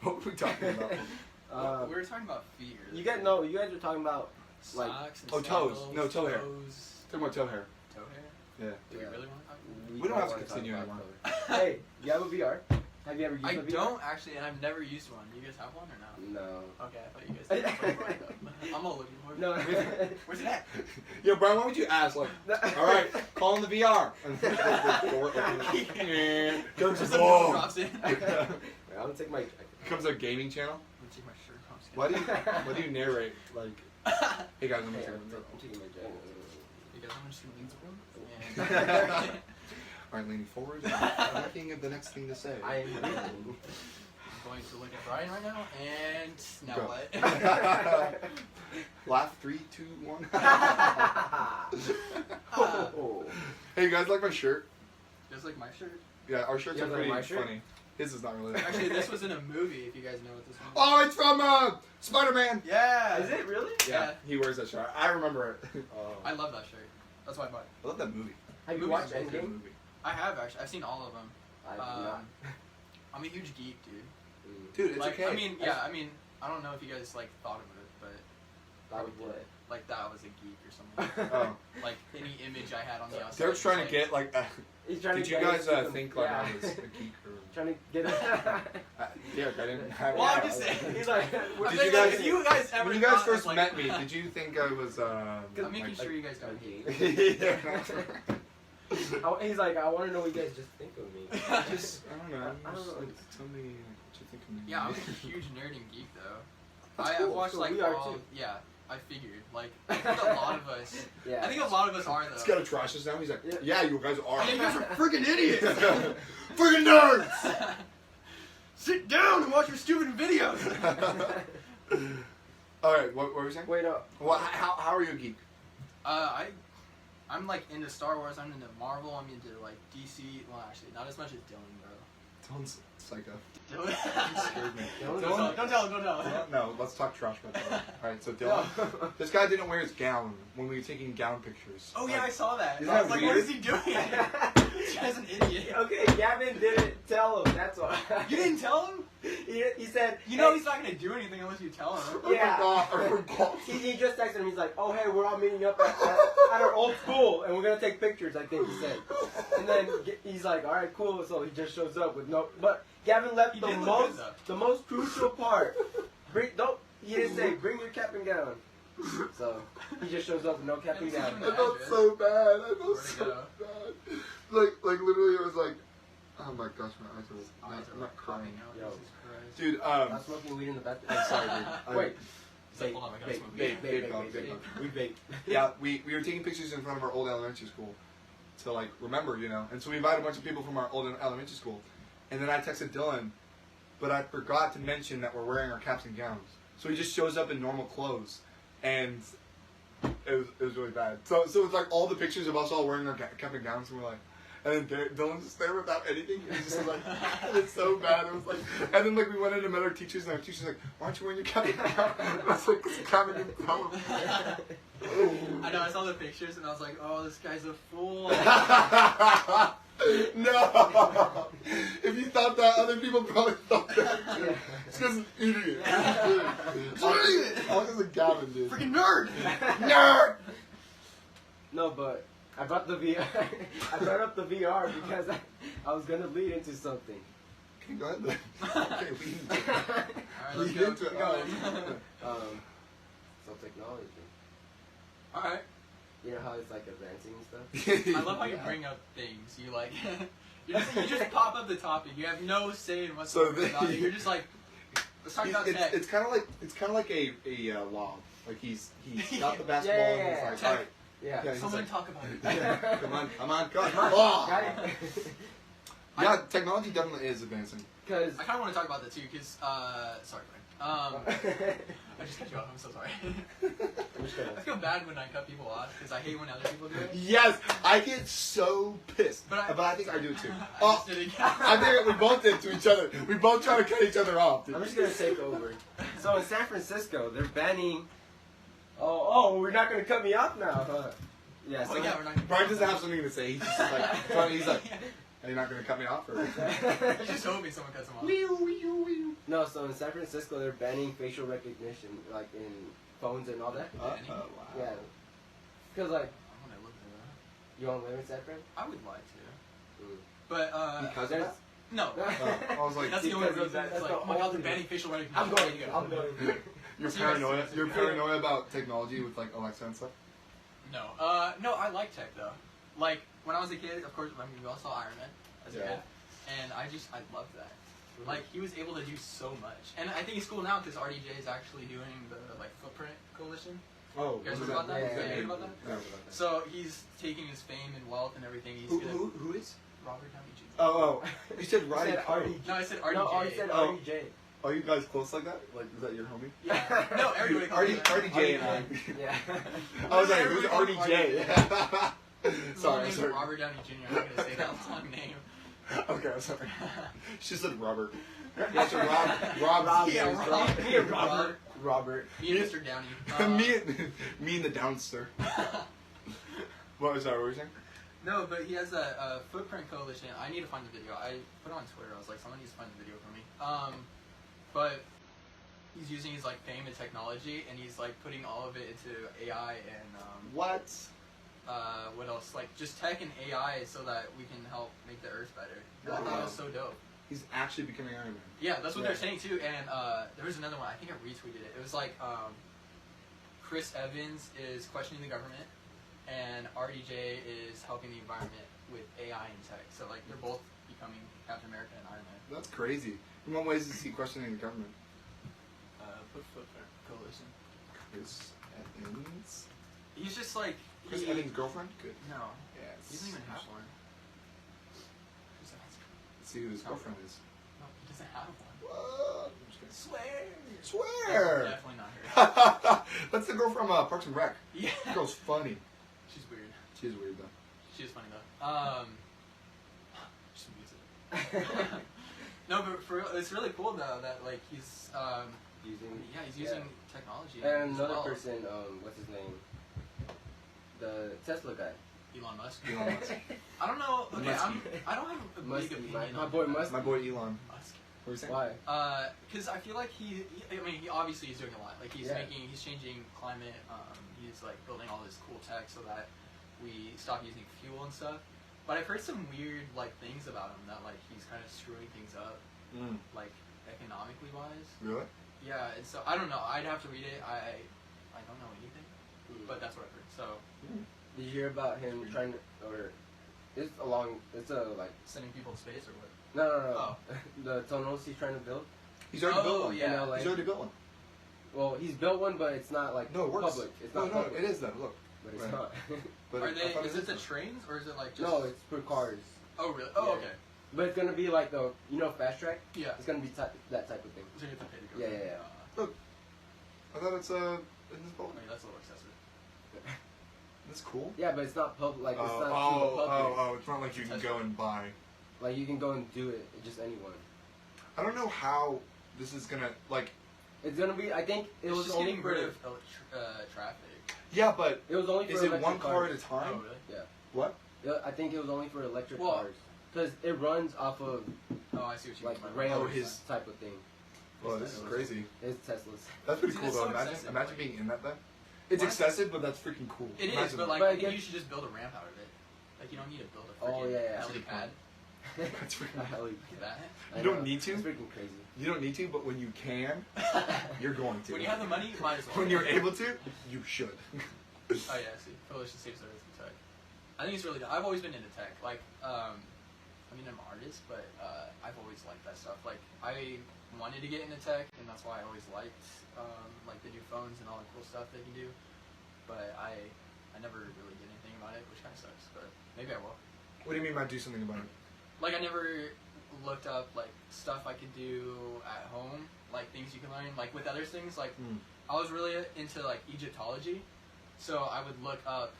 What were we talking about? We were talking about feet. You guys were talking about like Socks and Oh, toes. sandals, No, toe hair. toes, Talking about toe hair. toe hair. Yeah. Do we Yeah. really want to talk about We don't have to wanna continue talk anymore. about color. Hey, you have a VR? Have you ever used I a VR? don't actually, and I've never used one. You guys have one or no? No. Okay, I thought you guys did. That's what I thought. I'm all looking for it. No. Where's it at? Yo, Brian, why would you ask? Like, all right, call in the VR. And the door opens. Just a Whoa. drops in. I'm gonna take my. Becomes a gaming channel. I'm gonna take my shirt off. Why do you narrate like? Hey guys, I'm Hey, gonna I'm taking my jacket. You guys, I'm just gonna lean through. And Alright, leaning forward. I'm thinking of the next thing to say. I am reading. I'm going to look at Bryan right now, and now Go. what? Laugh 3, 2, 1. Oh. Hey, you guys like my shirt? Just like my shirt. Yeah, our shirts You are guys like pretty my shirt? funny. His is not really. That Actually, funny. this was in a movie. If you guys know what this one. Oh, it's from Spider-Man. Yeah. Is it really? Yeah. He wears that shirt. I remember it. Oh. I love that shirt. That's why I bought it. I love that movie. Have you Movies watched are both Good Endgame? movie. I have actually. I've seen all of them. I have Um, not. I'm a huge geek, dude. Dude, it's like, okay. I mean, yeah. I mean, I don't know if you guys like thought of it, but That would what? like that was a geek or something. Oh. Like any image I had on the outside. Derek's was trying like, to get like. He's trying Did to you get guys us to think the- like yeah. I was a geek or? Trying to get it. Derek, I didn't. Well, I'm just saying. He's like, I'm Did saying, you like, guys- if you guys ever When you guys thought of, first like, met me, did you think I was? I'm making like- sure you guys don't hate. Yeah. He's like, I want to know what you guys just think of me. Just I don't know. I don't Just, know. like, tell me what you think of me. Yeah, I'm a huge nerd and geek though. That's I've cool. watched Cool, like we are all. too. Yeah, I figured. Like I think a lot of us. Yeah. I think a lot of us are He's though. got to trash us now. He's like, Yeah. yeah, you guys are. Yeah, you guys are freaking idiots. Freaking nerds. Sit down and watch your stupid videos. All right, what were we saying? Wait, no. Well, how are you a geek? I'm like into Star Wars. I'm into Marvel. I'm into like DC. Well, actually, not as much as Dylan, bro. Dylan's psycho. Dylan. He scared me. Dylan? Don't tell him. Don't tell him. No, let's talk trash about Dylan. All right, so Dylan, this guy didn't wear his gown when we were taking gown pictures. Oh yeah, I saw that. Isn't I was that like, what weird? is he doing? This guy's an idiot. Okay, Gavin didn't tell him. That's why. You didn't tell him? He said. You know hey, he's not gonna do anything unless you tell him. Yeah. I forgot. He just texted him. He's like, oh hey, we're all meeting up at our old school, and we're gonna take pictures. I think he said. And then he's like, all right, cool. So he just shows up with no. But Gavin left He the did look most, good, the most crucial part. He didn't say bring your cap and gown. So he just shows up with no cap and gown. I felt so bad. I felt Where'd it so go? bad. Like literally, it was like, oh my gosh, my eyes are. Eyes I'm are not crying. out. Yo. Jesus Christ. Dude, I'm smoking weed in the bathroom. I'm sorry, dude. Wait. He's like, hold on, I gotta smoke vape, weed. vape. We vape. Yeah, we were taking pictures in front of our old elementary school to like remember, you know. And so we invited a bunch of people from our old elementary school. And then I texted Dylan, but I forgot to mention that we're wearing our caps and gowns. So he just shows up in normal clothes, and it was really bad. So it's like all the pictures of us all wearing our cap and gowns, and we're like. And then Dylan's just there without anything. And he's just like, and it's so bad. It was like, and then like we went in and met our teachers, and our teacher's like, "Why aren't you wearing your cap and gown?" And I was like, "'Cause Gavin didn't tell him." I know, I saw the pictures and I was like, oh, this guy's a fool. No! If you thought that, other people probably thought that. Yeah. It's because an idiot. It's an idiot. All because of Gavin, dude. Freaking nerd! Nerd! No, but I brought the VR. I brought up the VR because I was gonna lead into something. Okay, go ahead then. Okay, we Alright, let's Lead go. into it. Keep going. So technology. Alright. You know how it's like advancing and stuff. I love how you bring up things. You like, you just pop up the topic. You have no say in what's So going on. You're just like, let's talk about tech. It's kind of like a lob. Like he's got the basketball Yeah. and he's like, Tech. all right. Yeah. Yeah, he's Someone like, talk about it. yeah, come on, go. Got it. Yeah, technology definitely is advancing. Because. I kind of want to talk about that too, because, sorry, Brian. I just cut you off. I'm so sorry. I'm just gonna. I feel bad when I cut people off because I hate when other people do it. Yes, I get so pissed, but I think I do too. I just did it again. I think we both did to each other. We both try to cut each other off. Dude. I'm just gonna take over. So in San Francisco, they're banning. Oh, we're not gonna cut me off now, huh? Yeah. Oh So yeah, we're not. Bryan doesn't have something to say. He's just like, he's like, are you not gonna cut me off? Or? He's just hoping someone cuts him off. No, so in San Francisco, they're banning facial recognition, like in phones and all that. Oh, wow. Yeah. Because like, I want to look at that. you want to live in San Fran? I would like to, Mm. but There's- Because of that? no. Oh, I was like, That's the only Because of reason. that- It's that's like, the oh my god, only they're banning reason. facial recognition. I'm There going. you go. I'm going. you're So you guys- paranoia. You're paranoia about technology with like Alexa and stuff. No, no, I like tech though. Like when I was a kid, of course, I mean, we all saw Iron Man as a Yeah. kid, and I loved that. Like, he was able to do so much. And I think it's cool now because RDJ is actually doing the, like, Footprint Coalition. Oh, You guys what heard was about that? Yeah, You guys yeah, heard about that? No. So, he's taking his fame and wealth and everything. He's gonna... Who is? Robert Downey Jr. Oh, you said Roddy said Piper. RDJ. No, I said RDJ. No, I said Oh. RDJ. Are you guys close like that? Like, is that your homie? Yeah. No, everybody calls me that. RDJ and I. Yeah. I was like, who's Everybody RDJ? His Sorry, name's sorry. Robert Downey Jr. I'm not gonna say that long name. Okay, I'm sorry. She said Robert. Yeah, so Rob. Yeah, Rob. Me and Robert. Robert. Me and Mr. Downey. me and the downster. What was that? What were you saying? No, but he has a Footprint Coalition. I need to find the video. I put it on Twitter. I was like, someone needs to find the video for me. But he's using his like fame and technology, and he's like putting all of it into AI and What? what else? Like just tech and AI, so that we can help make the Earth better. I think Wow. that's so dope. He's actually becoming Iron Man. Yeah, that's what Yeah. they're saying too. And there was another one. I think I retweeted it. It was like Chris Evans is questioning the government, and RDJ is helping the environment with AI and tech. So like they're both becoming Captain America and Iron Man. That's crazy. In what ways is he questioning the government? Put Footprint Coalition. Chris Evans. He's just like Chris Evans' girlfriend? Good. No, Yeah. he doesn't even have one. Chris Evans. Let's see who his girlfriend is. No, he doesn't have one. What? I'm just Swear. kidding. Swear. Definitely not her. That's the girl from Parks and Rec. Yeah. That girl's funny. She's weird. She is weird though. She is funny though. Just music. No, but for real, it's really cool though that like he's using technology. And as another well. person, what's his name? The Tesla guy. Elon Musk. Elon Musk. I don't know. Okay, Muskie. I don't have a big Muskie, opinion. my on boy him. Musk. My boy Elon. Musk. What were you saying? Why? Because I feel like he he obviously he's doing a lot. Like he's Yeah. he's changing climate. He's like building all this cool tech so that we stop using fuel and stuff. But I've heard some weird like things about him that like he's kind of screwing things up, like economically wise. Really? Yeah, and so I don't know. I'd have to read it. I don't know anything, but that's what I've heard. So Did you hear about him trying to, or it's like sending people to space or what? no. Oh. The tunnels he's trying to build. He's already built one. yeah. In LA. He's already built one. Well, he's built one, but it's not like No, it works. public. It's No, not no, public. it is though. Look. But it's Right. not. But Are I they? thought Is it the though. trains or is it like just? No, it's for cars. Oh really? Oh Yeah. okay. But it's gonna be like the fast track. Yeah. It's gonna be that type of thing. So you have to pay to go. Yeah. Look. I thought it's in this boat. I mean, that's a little excessive. That's cool. Yeah, but it's not public. Like it's not super oh, public. it's not like you can go and buy. Like you can go and do it. Just anyone. I don't know how this is gonna like. It's gonna be. I think it It's was just only getting for. rid of traffic. Yeah, but It was only for is it electric one car at cars. a time? Oh really? What? Yeah, I think it was only for electric Well- cars. Because it runs off of Oh, I see what you like mean. by rails Oh, his- type of thing. Oh, this is crazy. It's Tesla's. That's pretty See, cool that's though. so Imagine, excessive, imagine like- being in that though. It's What? excessive, but that's freaking cool. It is, Imagine but that. like But I I think guess- you should just build a ramp out of it. Like you don't need to build a Oh, freaking yeah. helipad. That's freaking. Hell, Look at that. You don't need to? It's freaking crazy. You don't need to, but when you can, you're going to. When you have the money, might as well. When you're able to, you should. Oh yeah, I see. Coalition saves the earth with tech. I think it's really. I've always been into tech. Like, I mean, I'm an artist, but I've always liked that stuff. Like, I wanted to get into tech, and that's why I always liked like the new phones and all the cool stuff they can do. But I never really did anything about it, which kind of sucks. But maybe I will. What do you mean by do something about it? Like, I never looked up like stuff I could do at home, like things you can learn, like with other things. Like, I was really into like Egyptology, so I would look up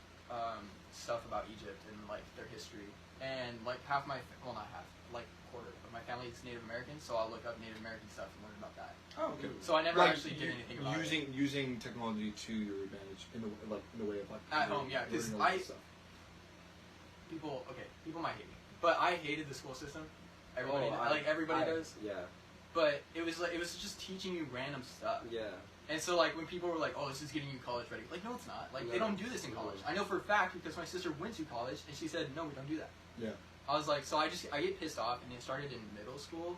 stuff about Egypt and like their history. And like half my, well not half, like quarter of my family is Native American, so I'll look up Native American stuff and learn about that. Oh, okay. So I never Like, actually did anything about it. using technology to your advantage in the way of like At home, yeah, 'cause learning all this stuff. People might hate me, but I hated the school system. Everybody does. Yeah. But it was just teaching you random stuff. Yeah. And so like when people were like, "Oh, this is getting you college ready," like no, it's not. Like they No. don't do this in college. I know for a fact because my sister went to college and she said, "No, we don't do that." Yeah. I was like, so I get pissed off, and it started in middle school,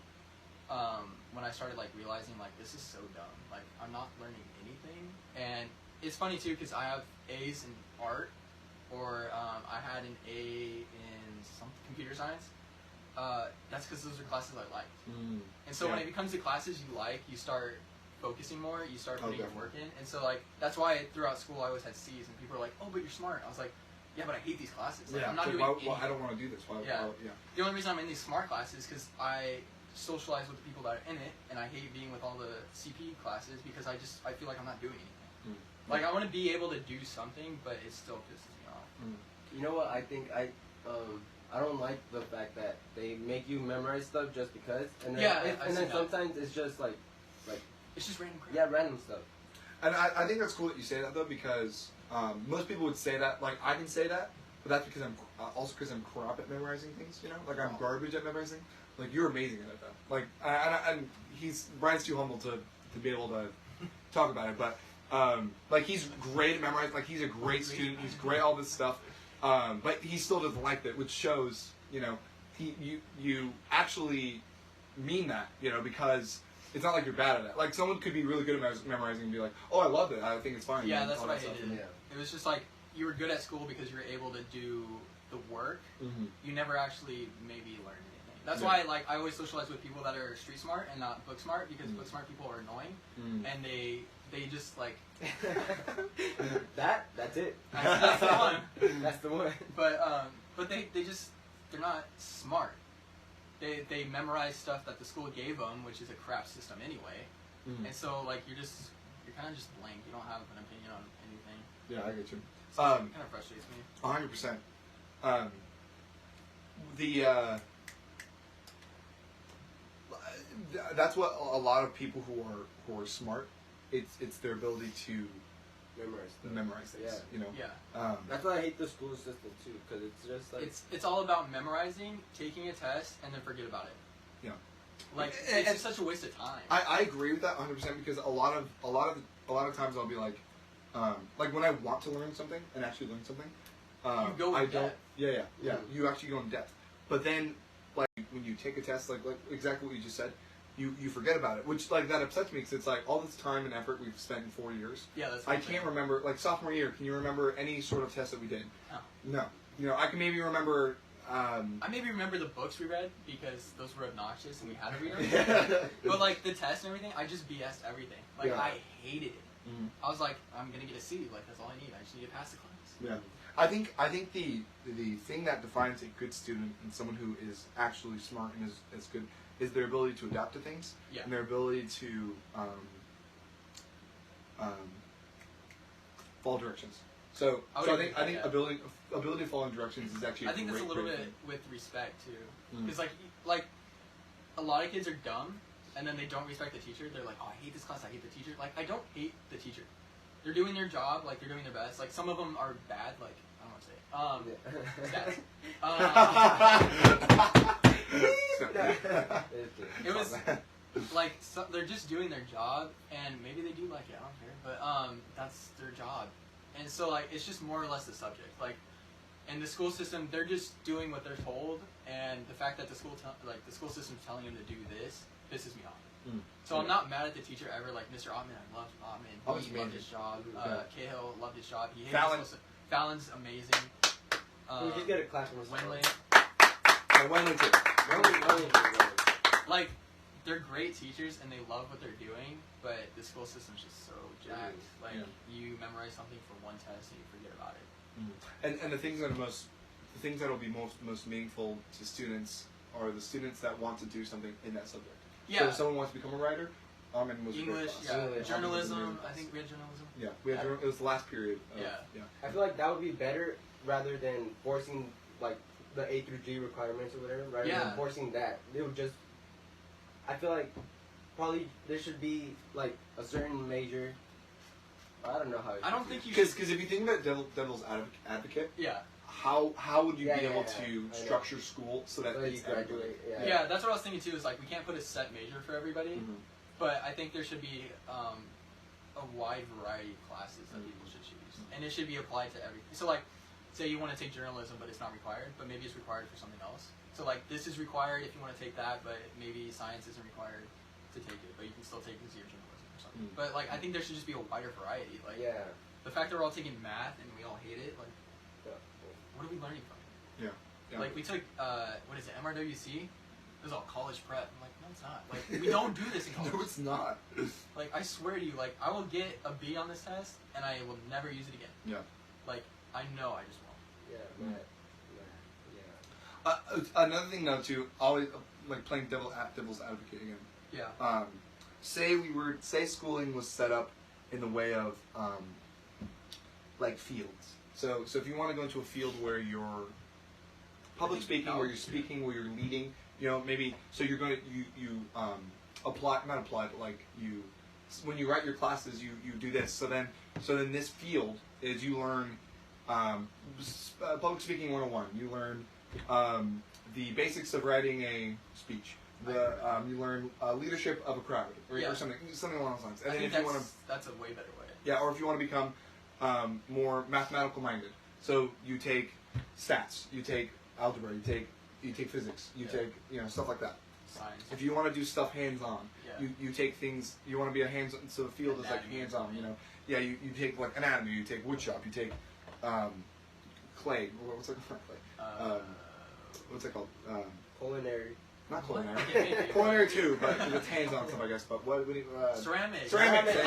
when I started like realizing like this is so dumb. Like I'm not learning anything, and it's funny too because I have A's in art, or I had an A in some computer science, that's because those are classes I liked. Mm. And so Yeah. when it becomes the classes you like, you start focusing more, you start putting your definitely. work in. And so, like, that's why throughout school I always had C's, and people were like, oh, but you're smart. I was like, yeah, but I hate these classes. Like, I'm not so doing why, anything. I don't want to do this. Why, Yeah. yeah. The only reason I'm in these smart classes is because I socialize with the people that are in it, and I hate being with all the CP classes because I feel like I'm not doing anything. Mm. Like, I want to be able to do something, but it still pisses me off. Mm. You know what? I think I don't like the fact that they make you memorize stuff just because, and then, Yeah, and then sometimes it's just like It's just random crap. yeah, random stuff. And I think that's cool that you say that though, because most people would say that. Like I can say that, but that's because I'm also because I'm crap at memorizing things. You know, like I'm garbage at memorizing. Like you're amazing at it though. Like and Bryan's too humble to be able to talk about it, but like he's great at memorizing. Like he's a great student. He's great at all this stuff. But he still doesn't like that, which shows you actually mean that, because it's not like you're bad at it. Like someone could be really good at memorizing and be like, oh, I loved it. I think it's fine. Yeah, and that's all what I that stuff. hated. Yeah. It was just like you were good at school because you were able to do the work. Mm-hmm. You never actually maybe learned anything. That's Yeah. why I always socialize with people that are street smart and not book smart, because book smart people are annoying and they just like That's it. that's the one. That's the one. But they're not smart. They memorize stuff that the school gave them, which is a crap system anyway. Mm-hmm. And so like you're kind of just blank. You don't have an opinion on anything. Yeah, I get you. So it kind of frustrates me. 100%. That's what a lot of people who are smart. It's their ability to memorize things. Yeah. Yeah. That's why I hate the school system too, because it's just like It's all about memorizing, taking a test, and then forget about it. Yeah. Like And- it's just such a waste of time. I agree with that 100% because a lot of times I'll be like when I want to learn something and actually learn something, You go in I don't. depth. Yeah. Mhm. You actually go in depth, but then like when you take a test, like exactly what you just said, you forget about it, which like that upsets me because it's like all this time and effort we've spent in 4 years. Yeah, that's. I can't remember like sophomore year. Can you remember any sort of test that we did? No. No. I can maybe remember. I maybe remember the books we read because those were obnoxious and we had to read them. But like the test and everything, I just BS'd everything. Like Yeah. I hated it. Mhm. I was like, I'm gonna get a C. Like that's all I need. I just need to pass the class. Yeah, I think the thing that defines a good student and someone who is actually smart and is good is their ability to adapt to things. Yeah. And their ability to follow directions. So I I would think agree with that. ability to follow directions is actually. I think that's a little great bit thing. with respect too, Mm. because like a lot of kids are dumb, and then they don't respect the teacher. They're like, oh, I hate this class. I hate the teacher. Like I don't hate the teacher. They're doing their job. Like they're doing their best. Like some of them are bad. Like I don't want to say. It was like they're just doing their job, and maybe they do like it. I don't care, but that's their job, and so like it's just more or less the subject. Like in the school system, they're just doing what they're told, and the fact that the school system's telling them to do this pisses me off. Mm. So I'm not mad at the teacher ever. Like Mr. Ottman, I loved Ottman. Ottman's He loved amazing. his job. Yeah. Cahill loved his job. He hated Fallon. the school system. Fallon's amazing. we just get a class from Wenley. Wenley too. Like, they're great teachers and they love what they're doing, but the school system's just so jacked. Like, Yeah. you memorize something for one test and you forget about it. And the things that will be most meaningful to students are the students that want to do something in that subject. So Yeah. if someone wants to become a writer, Armin was a great English, class. yeah. Yeah. Journalism, I think we had journalism. Yeah, we had it was the last period. Yeah. I feel like that would be better rather than forcing like the A through G requirements or whatever. Rather Yeah. than forcing that, they would just. I feel like probably there should be like a certain major. I don't know how. I don't think you should. Because if you think about devil's advocate, Yeah. how would you Yeah, be yeah, able yeah. to I know. structure school so that So you it's everybody? graduate. Yeah. Yeah, that's what I was thinking too, is like, we can't put a set major for everybody, Mhm. but I think there should be a wide variety of classes that people should choose. And it should be applied to everything. So like, say you want to take journalism, but it's not required, but maybe it's required for something else. So like, this is required if you want to take that, but maybe science isn't required to take it, but you can still take it as your journalism or something. Mm. But like, I think there should just be a wider variety. Like, Yeah. the fact that we're all taking math and we all hate it, like, what are we learning from it? Yeah. Like we took what is it, MRWC? It was all college prep. I'm like, no, it's not. Like we don't do this in college. No, it's not. Like I swear to you, like I will get a B on this test and I will never use it again. Yeah. Like I know I just won't. Yeah, man. Another thing though too, always like playing devil's advocate again. Yeah. Say schooling was set up in the way of like fields. So if you want to go into a field where you're public speaking, where you're speaking, where you're leading, you know, maybe so you're going to you when you write your classes you do this. So then this field is you learn public speaking 101. You learn the basics of writing a speech. You learn leadership of a crowd, or something along those lines. And then if you want to, that's a way better way. Yeah, or if you want to become more mathematical minded, so you take stats, you take algebra, you take physics, you take stuff like that. Science. If you want to do stuff hands on, Yeah. you take things. You want to be a hands on. So the field is like hands on. Yeah, you take like anatomy, you take woodshop, you take clay. What's it called? Clay. What's it called? Culinary. Not culinary. Culinary too, but it's hands-on stuff, I guess. But what? Ceramics. Ceramics.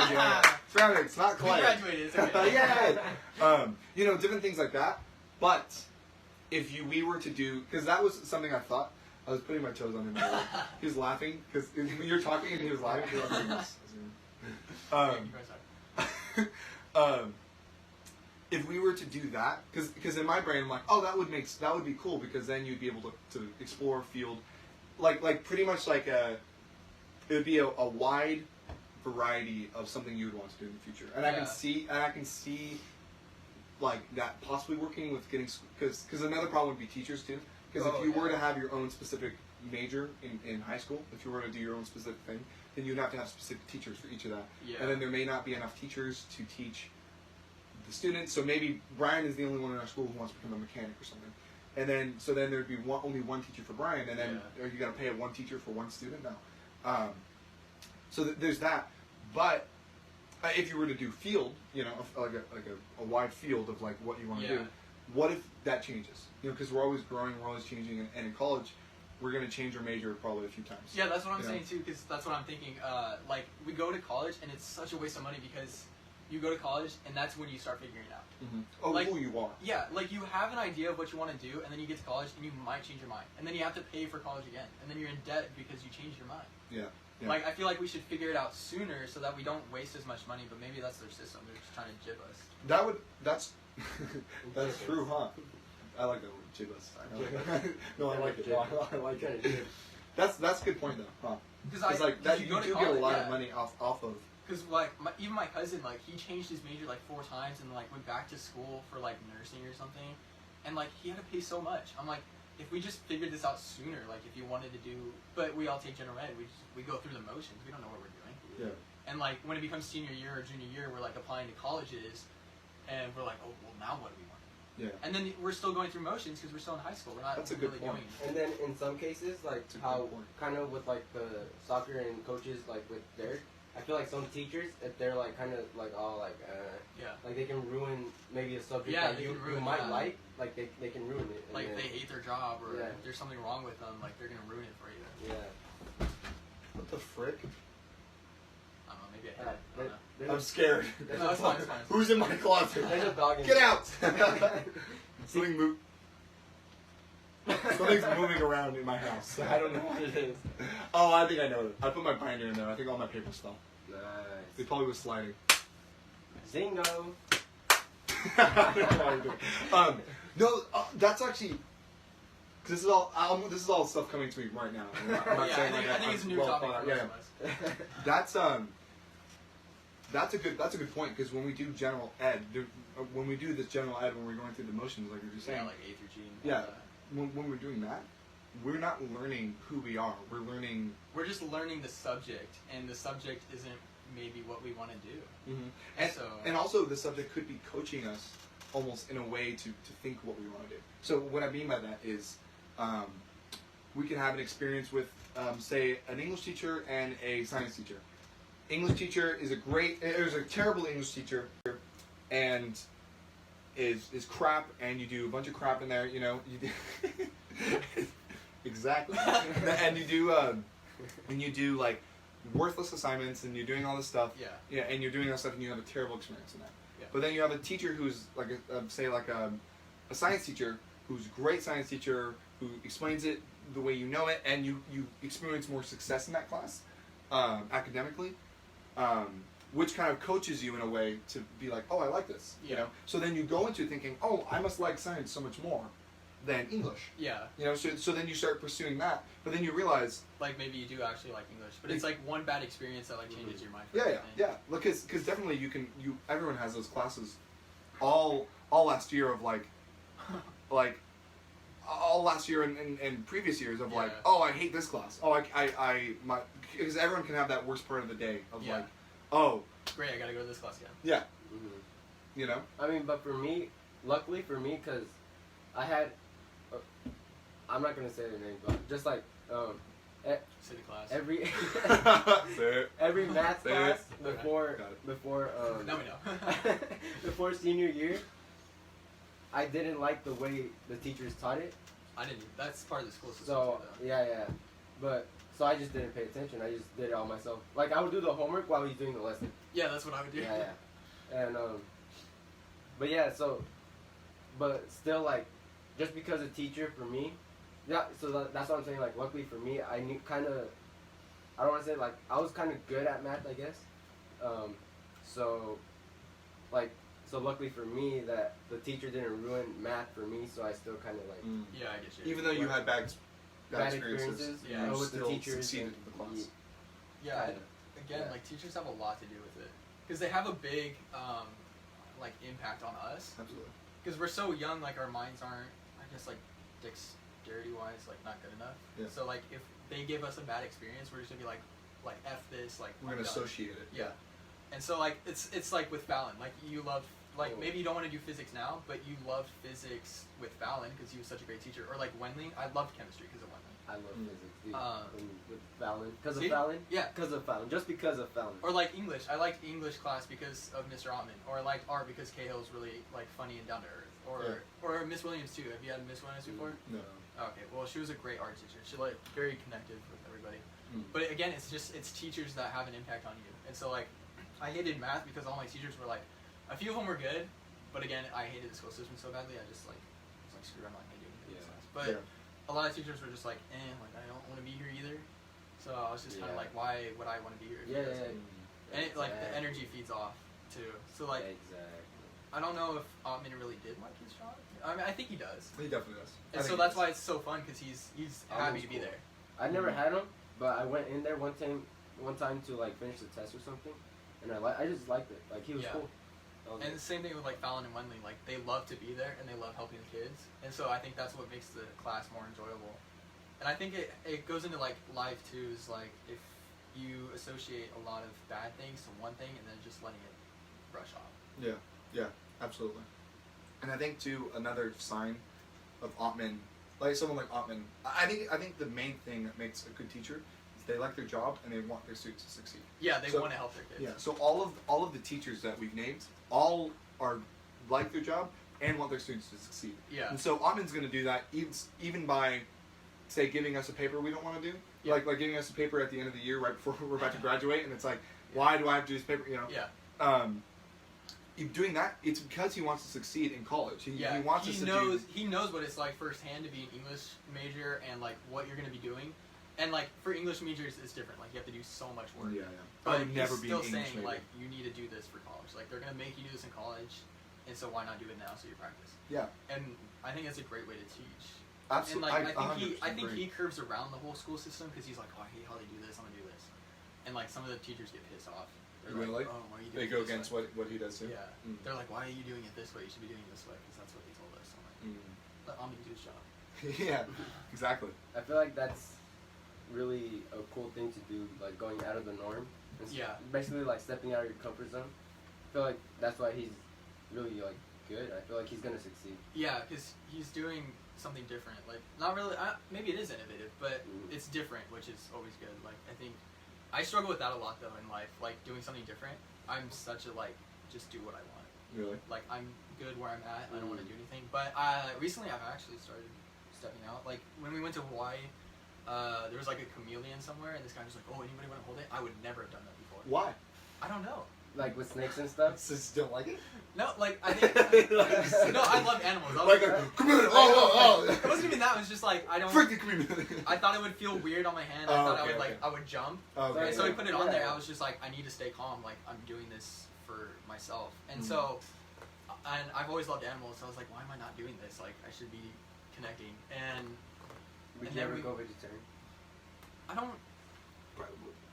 Ceramics, not clay. We graduated. It's okay. Yeah. Different things like that. But if we were to do, because that was something I thought. I was putting my toes on him. He was laughing because you're talking and he was laughing. He was like this. If we were to do that, because in my brain I'm like, oh, that would be cool because then you'd be able to explore a field, like pretty much like it would be a wide variety of something you would want to do in the future, and I can see like that possibly working with getting, because another problem would be teachers too, because if you were to have your own specific major in high school, if you were to do your own specific thing, then you'd have to have specific teachers for each of that, and then there may not be enough teachers to teach the students. So maybe Bryan is the only one in our school who wants to become a mechanic or something, and then there'd be only one teacher for Bryan, and then are you gonna pay one teacher for one student? No. So there's that. But if you were to do field, like a wide field of like what you want to do, what if that changes? Because we're always growing, we're always changing, and in college, we're gonna change our major probably a few times. Yeah, that's what I'm saying too. Because that's what I'm thinking. Like we go to college, and it's such a waste of money because you go to college, and that's when you start figuring it out. Mm-hmm. Oh, like, who you are. Yeah, like you have an idea of what you want to do, and then you get to college, and you might change your mind, and then you have to pay for college again, and then you're in debt because you changed your mind. Yeah. Like I feel like we should figure it out sooner so that we don't waste as much money. But maybe that's their system; they're just trying to jib us. That's true, huh? I like that word, jib us. No, I like it. I like it. That's a good point though, huh? Because like that, you do get a lot of money off of. Because like even my cousin, like he changed his major like 4 times and like went back to school for like nursing or something, and like he had to pay so much. I'm like, if we just figured this out sooner, like if you wanted to do, but we all take general ed, we go through the motions. We don't know what we're doing. Yeah. And like when it becomes senior year or junior year, we're like applying to colleges, and we're like, oh well, now what do we want? Yeah. And then we're still going through motions because we're still in high school. We're not That's a good really point. doing anything. And then in some cases, like how kind of with like the soccer and coaches, like with Derek, I feel like some teachers, if they're like kind of like all like like they can ruin maybe a subject that you might like they can ruin it. Like they hate their job or Yeah. if there's something wrong with them, like they're gonna ruin it for you. Yeah. What the frick? I don't know, maybe I hate it. I'm scared. No, it's fine, it's fine. Who's in my closet? There's a dog in Get there. out! Something's moving around in my house. I don't know what it is. Oh, I think I know it. I put my binder in there. I think all my papers fell. Nice. They probably was sliding. Zingo. No, that's actually. This is all stuff coming to me right now. I'm not saying I think it's a new topic for most of us. That's a good point because when we do general ed, when we do this general ed, when we're going through the motions, like you're just saying, Yeah, like A through G. Yeah, when we're doing that, we're not learning who we are. We're just learning the subject, and the subject isn't maybe what we want to do. Mm-hmm. And also the subject could be coaching us almost in a way to think what we want to do. So what I mean by that is we can have an experience with, say, an English teacher and a science teacher. English teacher is a terrible English teacher, and is crap, and you do a bunch of crap in there. You know, you do exactly, and you do like worthless assignments, and you're doing all this stuff. Yeah. And you're doing all this stuff, and you have a terrible experience in that. Yeah. But then you have a teacher who's like a science teacher who's a great science teacher who explains it the way you know it, and you experience more success in that class academically. Which kind of coaches you in a way to be like, oh, I like this. Yeah. You know. So then you go into thinking, oh, I must like science so much more than English. Yeah. You know. So then you start pursuing that, but then you realize, like maybe you do actually like English, but it's like one bad experience that like changes your mind. For yeah. everything. Because definitely everyone has those classes, all last year of like all last year and previous years of like, oh, I hate this class. Oh, because everyone can have that worst part of the day of like, oh, great, I gotta go to this class again. Yeah. Mm-hmm. You know? I mean, but for me, luckily for me, because I had, I'm not going to say their name, but just like, City class. every math Say class it. before, now we know. before senior year, I didn't like the way the teachers taught it. I didn't. That's part of the school system. So, too, yeah. But, so I just didn't pay attention. I just did it all myself. Like, I would do the homework while he's doing the lesson. Yeah, that's what I would do. Yeah. And, but yeah, so, but still, like, just because a teacher for me, so that's what I'm saying, like, luckily for me, I knew kind of, I don't want to say, like, I was kind of good at math, I guess. So luckily for me that the teacher didn't ruin math for me, so I still kind of, like... Yeah, I get you. Even though you had bad experiences, yeah, you with the still teachers succeeded in the class. Yeah, again, like, teachers have a lot to do with it. Because they have a big, like, impact on us. Absolutely. Because we're so young, like, our minds aren't, I guess, like, dexterity-wise, like, not good enough. Yeah. So, like, if they give us a bad experience, we're just going to be like, F this, like, We're going to associate it. Yeah. And so, like, it's like with Fallon. Like, you love, like, maybe you don't want to do physics now, but you loved physics with Fallon because he was such a great teacher. Or, like, Wendling. I loved chemistry because of Wendling. I love physics, dude. With Fallon. Because of See? Fallon? Yeah. Because of Fallon. Just because of Fallon. Or, like, English. I liked English class because of Mr. Ottman. Or I liked art because Cahill's really, like, funny and down to earth. Or Miss Williams, too. Have you had Miss Williams before? No. Okay, well, she was a great art teacher. She, like, very connected with everybody. But, again, it's teachers that have an impact on you. And so, like, I hated math because all my teachers were, like, a few of them were good, but, again, I hated the school system so badly, I just, like, was like, screw it, I'm not going to do anything this class. But a lot of teachers were just like, like, I don't want to be here either. So I was just kind of like, why would I want to be here? And it, like, the energy feeds off, too. So, like, I don't know if Ottman really did like his job. I mean, I think he does. He definitely does. And so that's why it's so fun, because he's happy to be there. I never had him, but I went in there one time to, like, finish the test or something, and I just liked it. Like, he was cool. And the same thing with, like, Fallon and Wendling. Like, they love to be there, and they love helping the kids. And so I think that's what makes the class more enjoyable. And I think it goes into, like, life, too, is, like, if you associate a lot of bad things to one thing and then just letting it brush off. Yeah, absolutely. And I think, too, another sign of Ottman, like someone like Ottman, I think the main thing that makes a good teacher is they like their job and they want their students to succeed. Yeah, they want to help their kids. Yeah, so all of the teachers that we've named, all are like their job and want their students to succeed. Yeah. And so Ottman's going to do that even by, say, giving us a paper we don't want to do. Yeah. Like giving us a paper at the end of the year right before we're about to graduate, and it's like, why do I have to do this paper? You know. Yeah. Doing that, it's because he wants to succeed in college. He wants us to knows he knows what it's like firsthand to be an English major and like what you're going to be doing, and like for English majors it's different. Like you have to do so much work. Yeah. But I would never be still an English saying major. like you need to do this for college. Like they're going to make you do this in college, and so why not do it now so you practice? Yeah. And I think that's a great way to teach. Absolutely. And like I think he curves around the whole school system because he's like, oh, I hate how they do this. I'm gonna do this, and like some of the teachers get pissed off. They're really? Like, oh, why are you doing they it go this against way? what he does too. Yeah. They're like, why are you doing it this way? You should be doing it this way because that's what they told us. I'm like, let Ami do his job. Yeah, exactly. I feel like that's really a cool thing to do, like going out of the norm. Basically, like stepping out of your comfort zone. I feel like that's why he's really like good. I feel like he's gonna succeed. Yeah, because he's doing something different. Like not really. Maybe it is innovative, but it's different, which is always good. Like I think I struggle with that a lot though in life. Like doing something different. I'm such a like just do what I want. Really? Like, I'm good where I'm at. I don't want to do anything. But recently, I've actually started stepping out. Like, when we went to Hawaii, there was like a chameleon somewhere, and this guy was like, "Oh, anybody want to hold it?" I would never have done that before. Why? I don't know. Like with snakes and stuff? So you don't like it? No, like, I think... no, I love animals. Like a chameleon. Oh. It wasn't even that. It was just like, I don't... Freaking chameleon. I thought it would feel weird on my hand. I thought I would, like, I would jump. Okay. And so I put it on there. I was just like, I need to stay calm. Like, I'm doing this for myself. And so... And I've always loved animals, so I was like, why am I not doing this? Like, I should be connecting. And... Would you ever go vegetarian? I don't...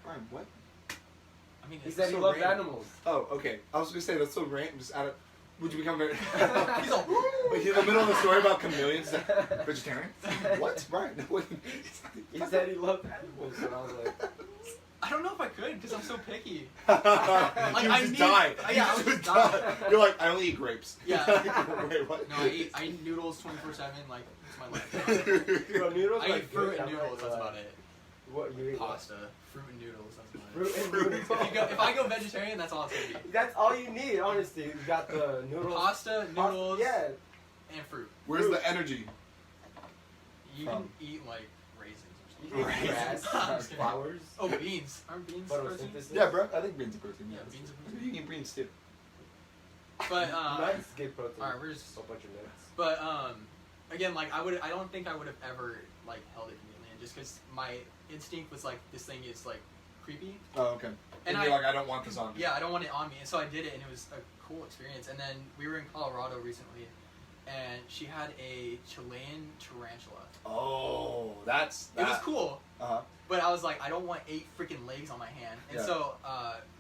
Bryan, what? I mean, He said he so loved random. animals. Oh, okay. I was gonna say that's so random. Just out of, would you become very? He's all. Like in the middle of the story about chameleons, vegetarian. What, Bryan? He said he loved animals, and I was like, I don't know if I could because I'm so picky. Like I just need- die. yeah, I would just die. You're like, I only eat grapes. Yeah. Wait, what? No, I eat noodles 24/7. Like, it's my life. bro, noodles I like eat fruit good. and I'm noodles. like, That's about it. What you eat? Pasta, fruit and noodles. That's about Fruit it. and noodles. If I go vegetarian, that's all it's gonna be. That's all you need, honestly. You got the noodles. Pasta, noodles, Yeah. and fruit. Where's the energy? You can eat like raisins or You something. can eat grass, I'm just kidding. flowers. Oh, beans. Aren't beans protein? Photosynthesis. Yeah, bro. I think beans are protein. Yeah, beans are protein. You can eat beans too. But Nuts get protein. alright, we're just. A bunch of nuts. But again, like I don't think I would have ever like held a chameleon just because my instinct was like this thing is like creepy. Oh, okay. And you're like, I don't want this on me. Yeah, I don't want it on me, and so I did it, and it was a cool experience. And then we were in Colorado recently, and she had a Chilean tarantula. Oh, that's. It was cool, Uh but I was like, I don't want 8 freaking legs on my hand. And Yeah. so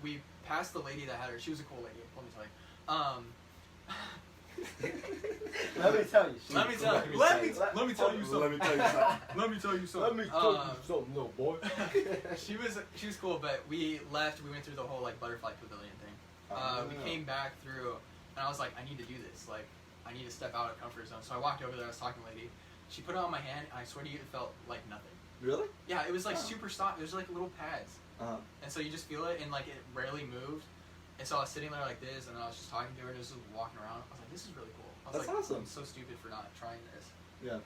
we passed the lady that had her. She was a cool lady. Let me tell you. Let me tell you. Let me tell you. Let me tell you something. Let me tell you something. Let me tell you something. Let me tell you something, little boy. she was cool, but we left. We went through the whole like butterfly pavilion thing. We came back through, and I was like, I need to do this. Like, I need to step out of comfort zone. So I walked over there. I was talking to the lady. She put it on my hand, and I swear to you, it felt like nothing. Really? Yeah, it was like super soft. It was like little pads, Uh-huh. and so you just feel it, and like it rarely moved. And so I was sitting there like this, and I was just talking to her, and just walking around. I was like, this is really cool. I was That's like, awesome. I'm so stupid for not trying this. Yeah.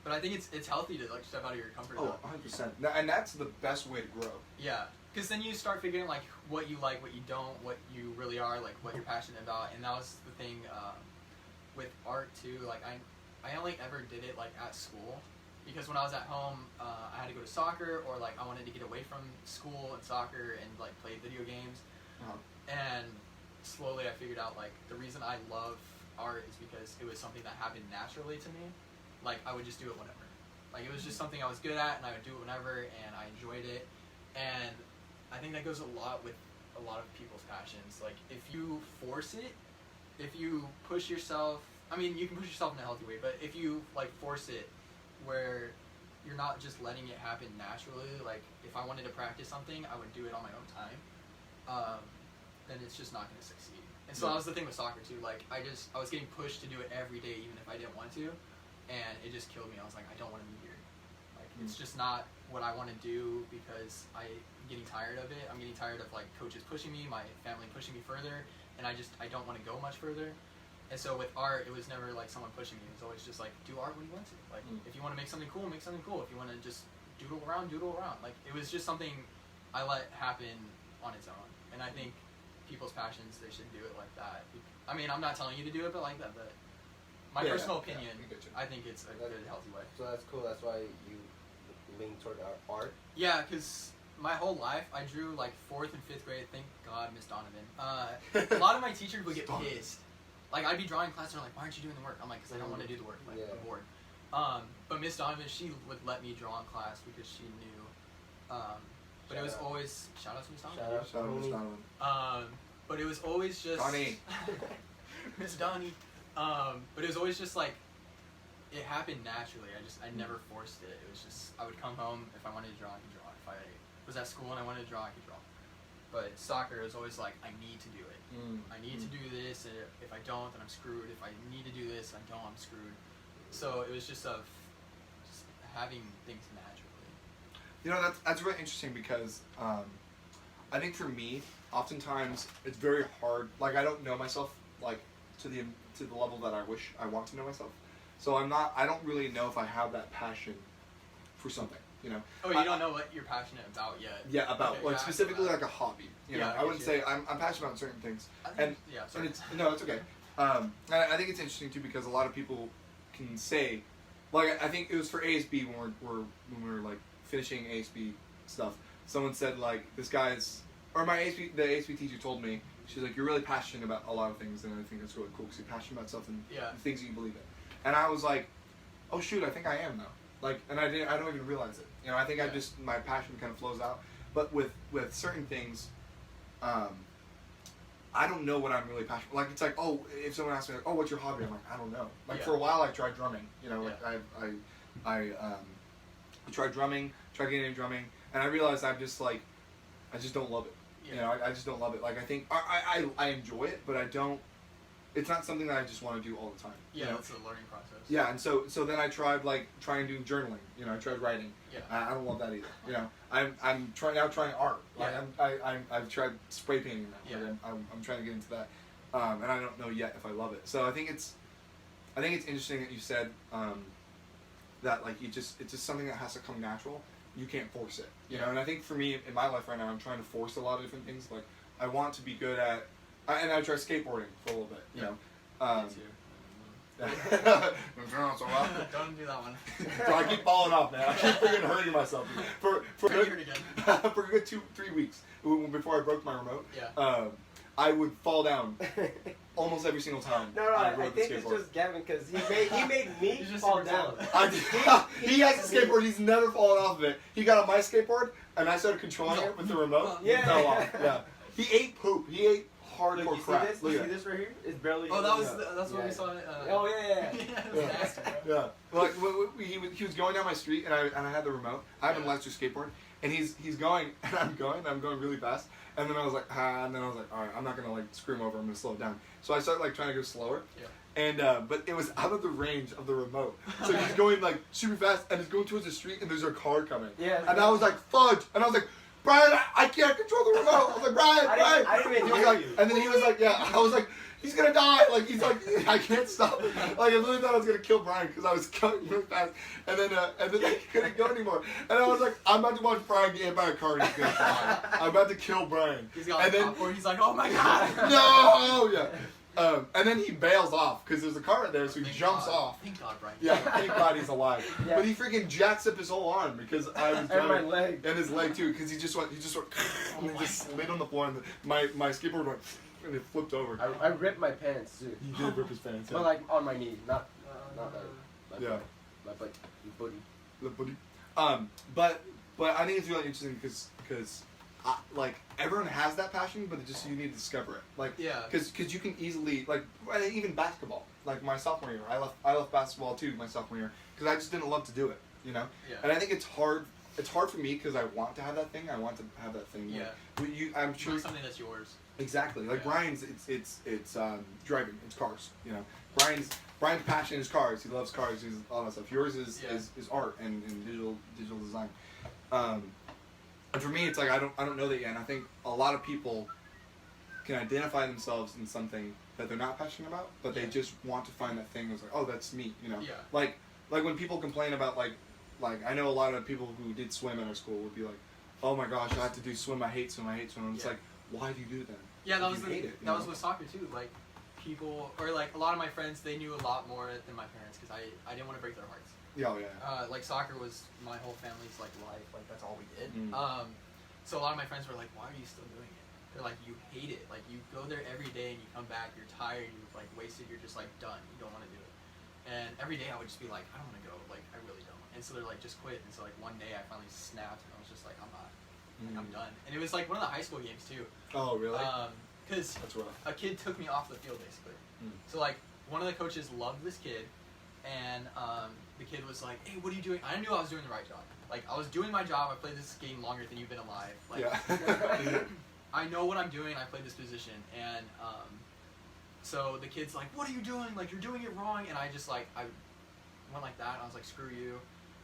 But I think it's healthy to like step out of your comfort zone. Oh, 100%. And that's the best way to grow. Yeah, because then you start figuring like what you like, what you don't, what you really are, like what you're passionate about, and that was the thing with art too. Like I only ever did it like at school, because when I was at home, I had to go to soccer, or like I wanted to get away from school and soccer and like play video games, and slowly I figured out like the reason I love art is because it was something that happened naturally to me. Like I would just do it whenever. Like it was just something I was good at, and I would do it whenever, and I enjoyed it. And I think that goes a lot with a lot of people's passions. Like if you force it, if you push yourself, I mean you can push yourself in a healthy way, but if you like force it where you're not just letting it happen naturally, like if I wanted to practice something, I would do it on my own time, then it's just not going to succeed. And so that was the thing with soccer too. Like I was getting pushed to do it every day, even if I didn't want to, and it just killed me. I was like, I don't want to be here. Like it's just not what I want to do, because I'm getting tired of it. I'm getting tired of like coaches pushing me, my family pushing me further, and I don't want to go much further. And so with art, it was never like someone pushing me. It was always just like, do art when you want to. Like if you want to make something cool, make something cool. If you want to just doodle around, doodle around. Like it was just something I let happen on its own. And I think people's passions, they should do it like that. I mean, I'm not telling you to do it, but like that. But my personal opinion, I think it's a good, healthy way. So that's cool. That's why you lean toward art. Yeah, because my whole life I drew like 4th and 5th grade. Thank God, Miss Donovan. A lot of my teachers would get pissed. Like I'd be drawing class, and they're like, "Why aren't you doing the work?" I'm like, "Cause I don't want to do the work. Like I'm bored." But Miss Donovan, she would let me draw in class because she knew. But it was always shout out to Miss Donovan. Shout out Miss Donovan. But it was always just Donnie. Miss Donnie. But it was always just like it happened naturally. I never forced it. It was just I would come home, if I wanted to draw, I could draw. If I was at school and I wanted to draw, I could draw. But soccer is always like, I need to do it. I need to do this, and if I don't, then I'm screwed. If I need to do this, I don't, I'm screwed. So it was just having things naturally. You know, that's really interesting, because I think for me, oftentimes it's very hard. Like I don't know myself like to the level that I wish I want to know myself. So I don't really know if I have that passion for something, you know. Oh, you don't know what you're passionate about yet. Yeah, about okay, like specifically like a hobby. You know, I wouldn't say I'm passionate about certain things. And it's it's okay. And I think it's interesting too because a lot of people can say, like I think it was for ASB when we were like finishing ASB stuff. Someone said like this guy's or the ASB teacher told me, she's like, you're really passionate about a lot of things, and I think that's really cool because you're passionate about something, the things that you believe in. And I was like, oh shoot, I think I am though. Like, and I don't even realize it. You know, I think my passion kind of flows out. But with certain things, I don't know what I'm really passionate. Like, it's like, oh, if someone asks me, like, oh, what's your hobby? I'm like, I don't know. Like for a while, I tried drumming. You know, like I tried drumming, tried getting into drumming, and I realized I just don't love it. You know, I just don't love it. Like, I think I enjoy it, but I don't. It's not something that I just want to do all the time. Yeah, you know? it's a learning process. Yeah, and so then I tried trying to do journaling. You know, I tried writing. Yeah. I don't love that either. You know, I'm trying art. Like I've tried spray painting now. Yeah. Like I'm trying to get into that, and I don't know yet if I love it. So I think it's interesting that you said that like it's just something that has to come natural. You can't force it. You know, and I think for me in my life right now, I'm trying to force a lot of different things. Like I want to be good at. And I tried skateboarding for a little bit, you know. Me too. Don't do that one. So I keep falling off, man. I keep freaking hurting myself. For a good 2-3 weeks before I broke my remote. Yeah. I would fall down almost every single time. No, I think it's just Gavin because he made me fall down. He has a skateboard. He's never fallen off of it. He got on my skateboard, and I started controlling it with the remote. Yeah. He fell off. Yeah. He ate poop. He ate hardcore Look, crap. You see this right here? It's barely. Oh, that's what we saw. Oh yeah. Nasty, yeah. Like he was going down my street, and I had the remote. I have an electric skateboard, and he's going, and I'm going really fast. And then I was like, all right, I'm not gonna like screw him over. I'm gonna slow it down. So I started like trying to go slower. Yeah. And but it was out of the range of the remote. So he's going like super fast, and he's going towards the street, and there's a car coming. Yeah. And I was like, fudge, and I was like, Bryan, I can't control the remote. I was like, Bryan. I didn't even hear you. And then he was like, yeah. I was like, he's gonna die. Like he's like, I can't stop it. Like I literally thought I was gonna kill Bryan because I was going really fast. And then I couldn't go anymore. And I was like, I'm about to watch Bryan get hit by a car and he's gonna die. I'm about to kill Bryan. He's got he's like, oh my god. No. Yeah. And then he bails off because there's a car right there, so he jumps off. Thank God, Bryan. Yeah, thank God he's alive. Yeah. But he freaking jacks up his whole arm because I was and my leg. And his leg too, because he just went, and he just slid on the floor, and my skateboard went, and it flipped over. I ripped my pants too. He did rip his pants. But like on my knee, not that. Yeah. My booty. The booty. But I think it's really interesting because. Like everyone has that passion, but you need to discover it. Like, because you can easily even basketball. Like my sophomore year, I left basketball too my sophomore year because I just didn't love to do it, you know. Yeah. And I think it's hard. It's hard for me because I want to have that thing. I want to have that thing. Yeah. I'm sure doing something that's yours. Exactly. Like Bryan's, it's driving. It's cars. You know, Bryan's passion is cars. He loves cars. He's all that stuff. Yours is art and digital design. And for me, it's like I don't know that yet. And I think a lot of people can identify themselves in something that they're not passionate about, but they just want to find that thing that's like, oh, that's me, you know. Yeah. Like when people complain about like I know a lot of people who did swim at our school would be like, oh my gosh, I have to do swim. I hate swim. And it's like, why do you do it then? Yeah, that was that was with soccer too. Like people or like a lot of my friends, they knew a lot more than my parents because I didn't want to break their hearts. Yeah, yeah. Like soccer was my whole family's like life. Like that's all we did. So a lot of my friends were like, "Why are you still doing it?" They're like, "You hate it. Like you go there every day and you come back, you're tired, you're like wasted, you're just like done. You don't want to do it." And every day I would just be like, "I don't want to go. Like I really don't." And so they're like, "Just quit." And so like one day I finally snapped and I was just like, "I'm not. Like, I'm done." And it was like one of the high school games too. Oh really? Because a kid took me off the field basically. So like one of the coaches loved this kid. And the kid was like, "Hey, what are you doing?" I knew I was doing the right job. Like, I was doing my job. I played this game longer than you've been alive. Like, I know what I'm doing. I played this position. And so the kid's like, "What are you doing? Like, you're doing it wrong." And I just, like, I went like that. And I was like, "Screw you."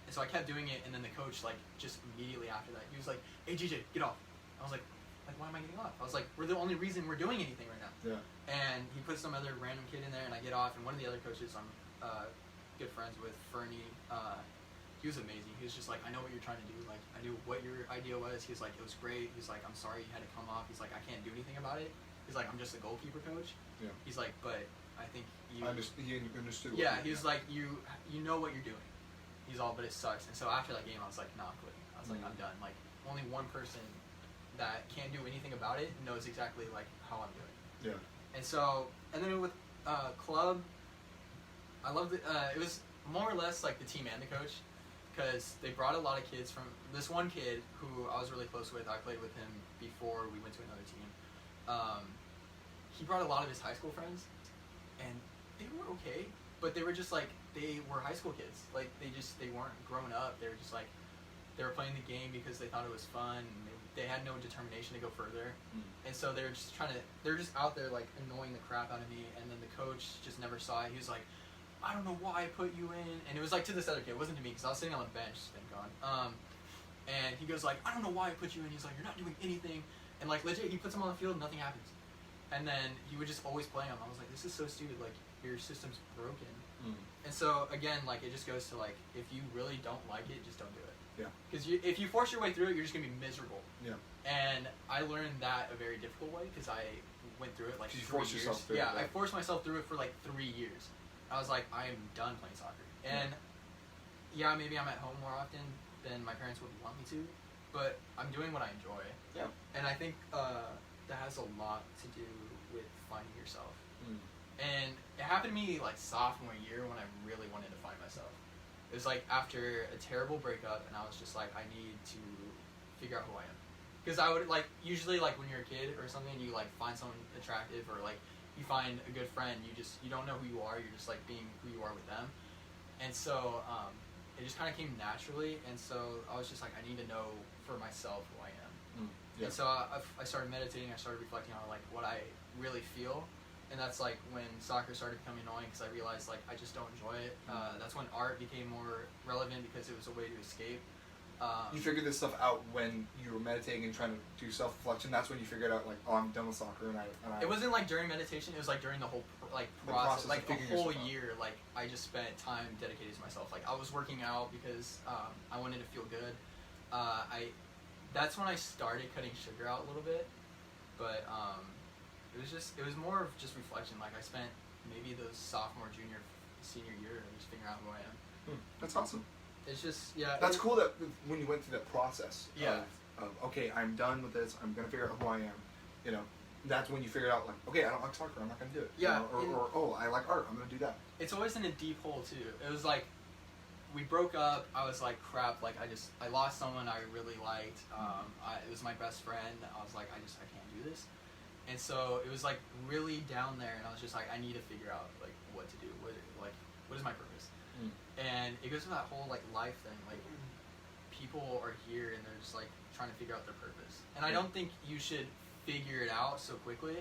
And so I kept doing it. And then the coach, like, just immediately after that, he was like, "Hey, DJ, get off." I was like, why am I getting off? I was like, we're the only reason we're doing anything right now. Yeah. And he put some other random kid in there, and I get off, and one of the other coaches I'm good friends with, Fernie, he was amazing. He was just like, I know what you're trying to do. Like, I knew what your idea was. He was like, it was great. He's like, I'm sorry you had to come off. He's like, I can't do anything about it. He's like, I'm just a goalkeeper coach. Yeah. He's like, but I think you... He understood. Yeah, he was like, you know what you're doing. He's all, but it sucks. And so after that game, I was like, nah, quit. I was like, I'm done. Like, only one person that can't do anything about it knows exactly like how I'm doing. Yeah. And so, and then with club, I loved it. It was more or less like the team and the coach, because they brought a lot of kids from this one kid who I was really close with. I played with him before we went to another team. He brought a lot of his high school friends, and they were okay, but they were just like, they were high school kids. Like they weren't grown up. They were just like, they were playing the game because they thought it was fun. And they had no determination to go further, and so they're just out there like annoying the crap out of me. And then the coach just never saw it. He was like, I don't know why I put you in, and it was like to this other kid. It wasn't to me because I was sitting on the bench, thank God. And he goes like, I don't know why I put you in. He's like, you're not doing anything, and like legit, he puts him on the field, and nothing happens. And then he would just always play him. I was like, this is so stupid. Like your system's broken. And so again, like it just goes to like, if you really don't like it, just don't do it. Yeah. Because if you force your way through it, you're just gonna be miserable. Yeah. And I learned that a very difficult way because I went through it like 3 years. Yourself through yeah, it, I forced myself through it for like 3 years. I was like, I am done playing soccer. And yeah, maybe I'm at home more often than my parents would want me to, but I'm doing what I enjoy. Yeah. And I think that has a lot to do with finding yourself. And it happened to me like sophomore year when I really wanted to find myself. It was like after a terrible breakup, and I was just like, I need to figure out who I am. Because I would like, usually like when you're a kid or something, you like find someone attractive, or like you find a good friend, you don't know who you are, you're just like being who you are with them. And so it just kind of came naturally, and so I was just like, I need to know for myself who I am. Yeah. And so I started meditating, I started reflecting on like what I really feel. And that's like when soccer started becoming annoying because I realized like I just don't enjoy it. That's when art became more relevant because it was a way to escape. You figured this stuff out when you were meditating and trying to do self-reflection. That's when you figured out like, oh, I'm done with soccer, and I It wasn't like during meditation. It was like during the whole process, like a whole year. Like I just spent time dedicated to myself. Like I was working out because I wanted to feel good. That's when I started cutting sugar out a little bit, but. It was more of just reflection. Like I spent maybe those sophomore, junior, senior year just figuring out who I am. That's awesome. It's just That's cool that when you went through that process. Yeah. Of okay, I'm done with this. I'm gonna figure out who I am. You know, that's when you figured out like, okay, I don't like soccer. I'm not gonna do it. Yeah. You know? Or oh, I like art. I'm gonna do that. It's always in a deep hole too. It was like we broke up. I was like, crap. Like I lost someone I really liked. It was my best friend. I was like, I can't do this. And so it was like really down there, and I was just like, I need to figure out like what to do. What is my purpose? And it goes to that whole like life thing. Like people are here and they're just like trying to figure out their purpose. And I don't think you should figure it out so quickly.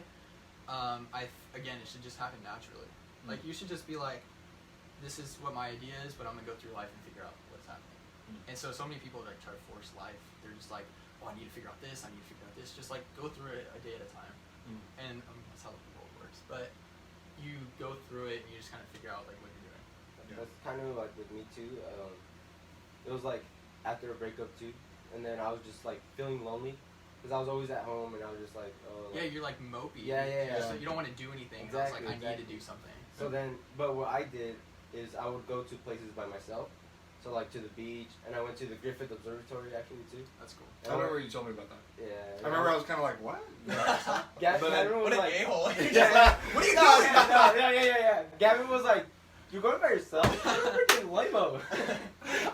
Again, it should just happen naturally. Like you should just be like, this is what my idea is, but I'm gonna go through life and figure out what's happening. And so many people like try to force life. They're just like, oh, I need to figure out this. I need to figure out this. Just like go through it a day at a time. And that's how the world works. But you go through it and you just kind of figure out like what you're doing. That's kind of like with me too. It was like after a breakup too, and then I was just like feeling lonely because I was always at home, and I was just like, oh. Yeah, you're like mopey. Yeah. So you don't want to do anything. Exactly, I was like, I need to do something. So then, but what I did is I would go to places by myself. So like to the beach, and I went to the Griffith Observatory actually too. That's cool. I remember you told me about that. Yeah. I remember I was kind of like, what? Gavin What was an like, a-hole. What are you doing? Yeah. Gavin was like, you're going by yourself? You're freaking lame-o.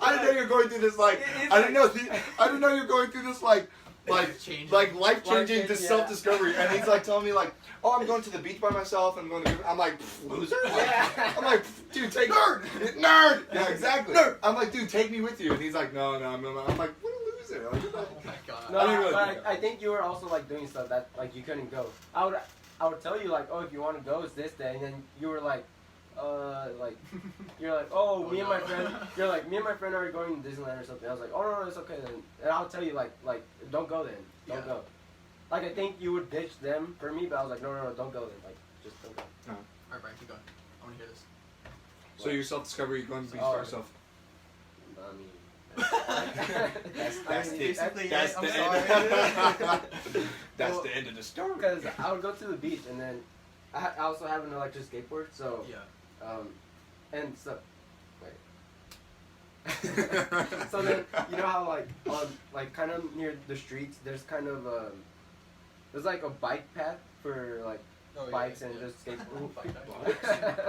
I didn't know you were going through this like. I didn't know you were going through this like life-changing self-discovery. And he's like telling me like, oh, I'm going to the beach by myself. And I'm like, loser. I'm like, dude, take nerd. Yeah, exactly. Nerd. I'm like, dude, take me with you. And he's like, no. I'm like, what a loser. Like, Oh my god. No, I think you were also like doing stuff that like you couldn't go. I would tell you like, oh, if you want to go, it's this day, and then you were like, you're like, oh, me and my friend are going to Disneyland or something. I was like, oh no, it's okay then. And I'll tell you like, don't go then, don't go. like I think you would ditch them for me, but I was like, no, don't go then. Like, just don't go. Alright, Bryan, keep going. I want to hear this. So your self-discovery, you're going to be by yourself. I mean, That's the end of the story. Because I would go to the beach, and then I also have an electric skateboard, so and so so then you know how like on like kind of near the streets there's kind of there's like a bike path for like bikes and just skateboards.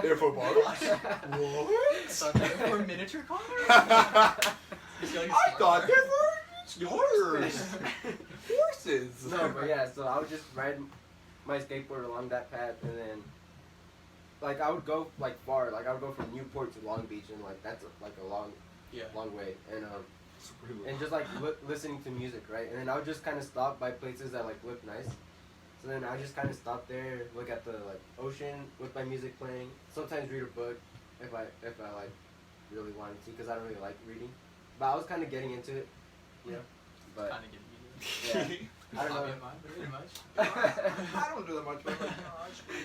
They're for bikes. What? For miniature cars? I thought they were horses. No, but yeah, so I would just ride my skateboard along that path, and then like I would go like far, like I would go from Newport to Long Beach, and like that's like a long way, and just like listening to music, right? And then I would just kind of stop by places that like look nice. So then I just kind of stop there, look at the like ocean with my music playing. Sometimes read a book if I like really wanted to, because I don't really like reading. But I was kind of getting into it, you know. But kind of getting into it. Yeah. I don't know. Pretty much. I don't do that much, but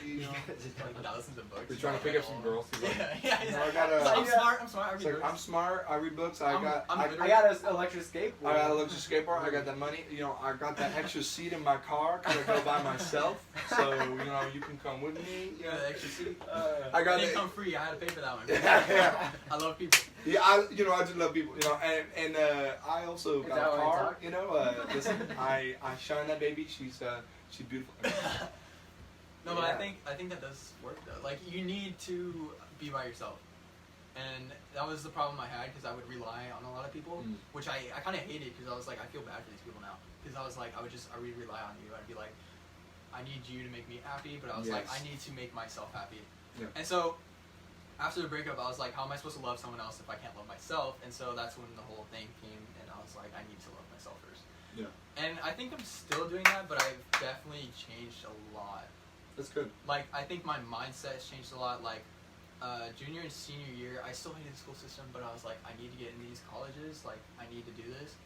you know. Just like thousands of books. We're trying to pick up some girls. Yeah. I'm smart. I read books. I'm smart. I read books. I got an electric skateboard. I got an electric skateboard. I got that money. You know, I got that extra seat in my car because I go by myself. So you know, you can come with me. You know, the extra seat. I got it. Didn't come free. I had to pay for that one. Yeah. I love people. Yeah, I just love people. You know, and I also got a car. You know, listen, I shine that baby. She's beautiful. No, but I think that does work though. Like you need to be by yourself, and that was the problem I had because I would rely on a lot of people, which I kind of hated because I was like I feel bad for these people now because I was like I would rely on you. I'd be like I need you to make me happy, but I was like I need to make myself happy, and so. After the breakup, I was like, how am I supposed to love someone else if I can't love myself? And so that's when the whole thing came, and I was like, I need to love myself first. Yeah. And I think I'm still doing that, but I've definitely changed a lot. That's good. Like, I think my mindset has changed a lot. Like, junior and senior year, I still hated the school system, but I was like, I need to get into these colleges. Like, I need to do this.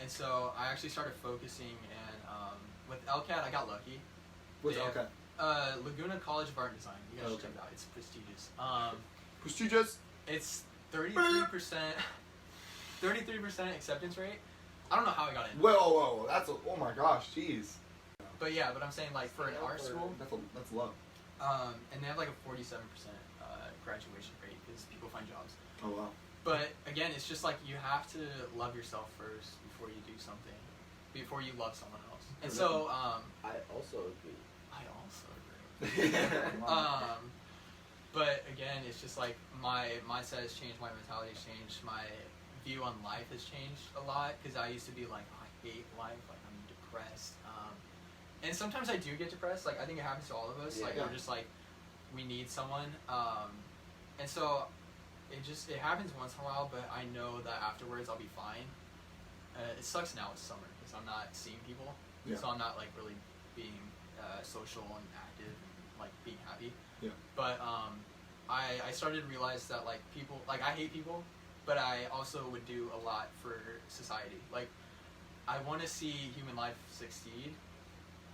And so I actually started focusing, and with LCAT, I got lucky. What's LCAT? Laguna College of Art and Design. You guys should check it out. It's prestigious. Prestigious? It's 33% acceptance rate. I don't know how I got in. Whoa, oh my gosh, jeez. But yeah, I'm saying like for an art school, that's low. And they have like a 47% graduation rate because people find jobs. Oh wow. But again, it's just like you have to love yourself first before you do something, before you love someone else. And so I also agree. But again, it's just like my mindset has changed, my mentality has changed, my view on life has changed a lot because I used to be like, oh, I hate life, like I'm depressed. And sometimes I do get depressed. Like I think it happens to all of us. We're just like, we need someone. And so it happens once in a while, but I know that afterwards I'll be fine. It sucks now it's summer because I'm not seeing people, so I'm not like really being social and active and like being happy. Yeah. But I started to realize that like people, like I hate people, but I also would do a lot for society. Like I want to see human life succeed.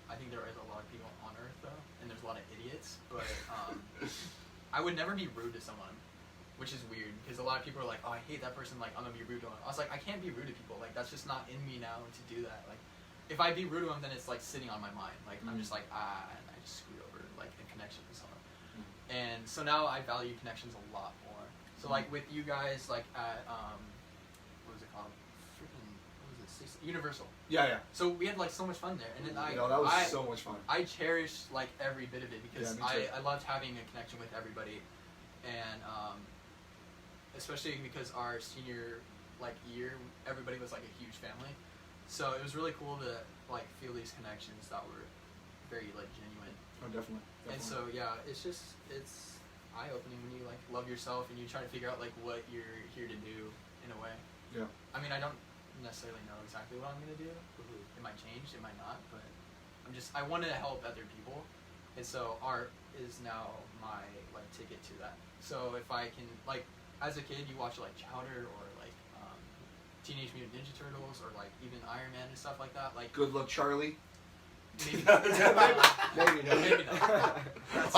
I think there is a lot of people on Earth though, and there's a lot of idiots. But I would never be rude to someone, which is weird because a lot of people are like, oh, I hate that person. Like I'm gonna be rude to them. I was like, I can't be rude to people. Like that's just not in me now to do that. Like if I be rude to them, then it's like sitting on my mind. Like I'm just like and I just screwed over like a connection with someone. And so now I value connections a lot more. So like with you guys, like at what was it called? Universal. Yeah. So we had like so much fun there, and then that was so much fun. I cherished like every bit of it because I loved having a connection with everybody, and especially because our senior like year, everybody was like a huge family. So it was really cool to like feel these connections that were very like genuine. Oh, definitely. And so yeah, it's eye-opening when you like love yourself and you try to figure out like what you're here to do in a way. Yeah. I mean, I don't necessarily know exactly what I'm gonna do. It might change, it might not, but I want to help other people, and so art is now my like ticket to that. So if I can like, as a kid, you watch like Chowder or like Teenage Mutant Ninja Turtles or like even Iron Man and stuff like that. Like Good Luck Charlie. maybe. Maybe no. Maybe not. That's a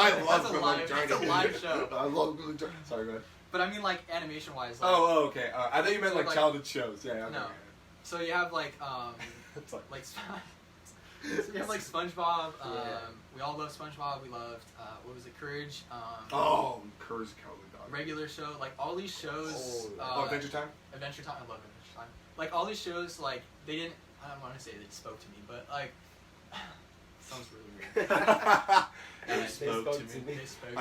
live show. I love Billy Turner. Sorry, go ahead. But I mean, like, animation-wise. Like, Oh, okay. I thought you meant so, like like, childhood shows. Yeah. Okay. No. So you have like It's like, like so you have like SpongeBob. Yeah. We all love SpongeBob. We loved what was it, Courage? oh, Courage the Cowardly Dog. Regular show, like all these shows. Adventure Time. Adventure Time. I love Adventure Time. Like all these shows, like they didn't. I don't want to say they spoke to me, but like sounds really weird. They And spoke to me. They spoke.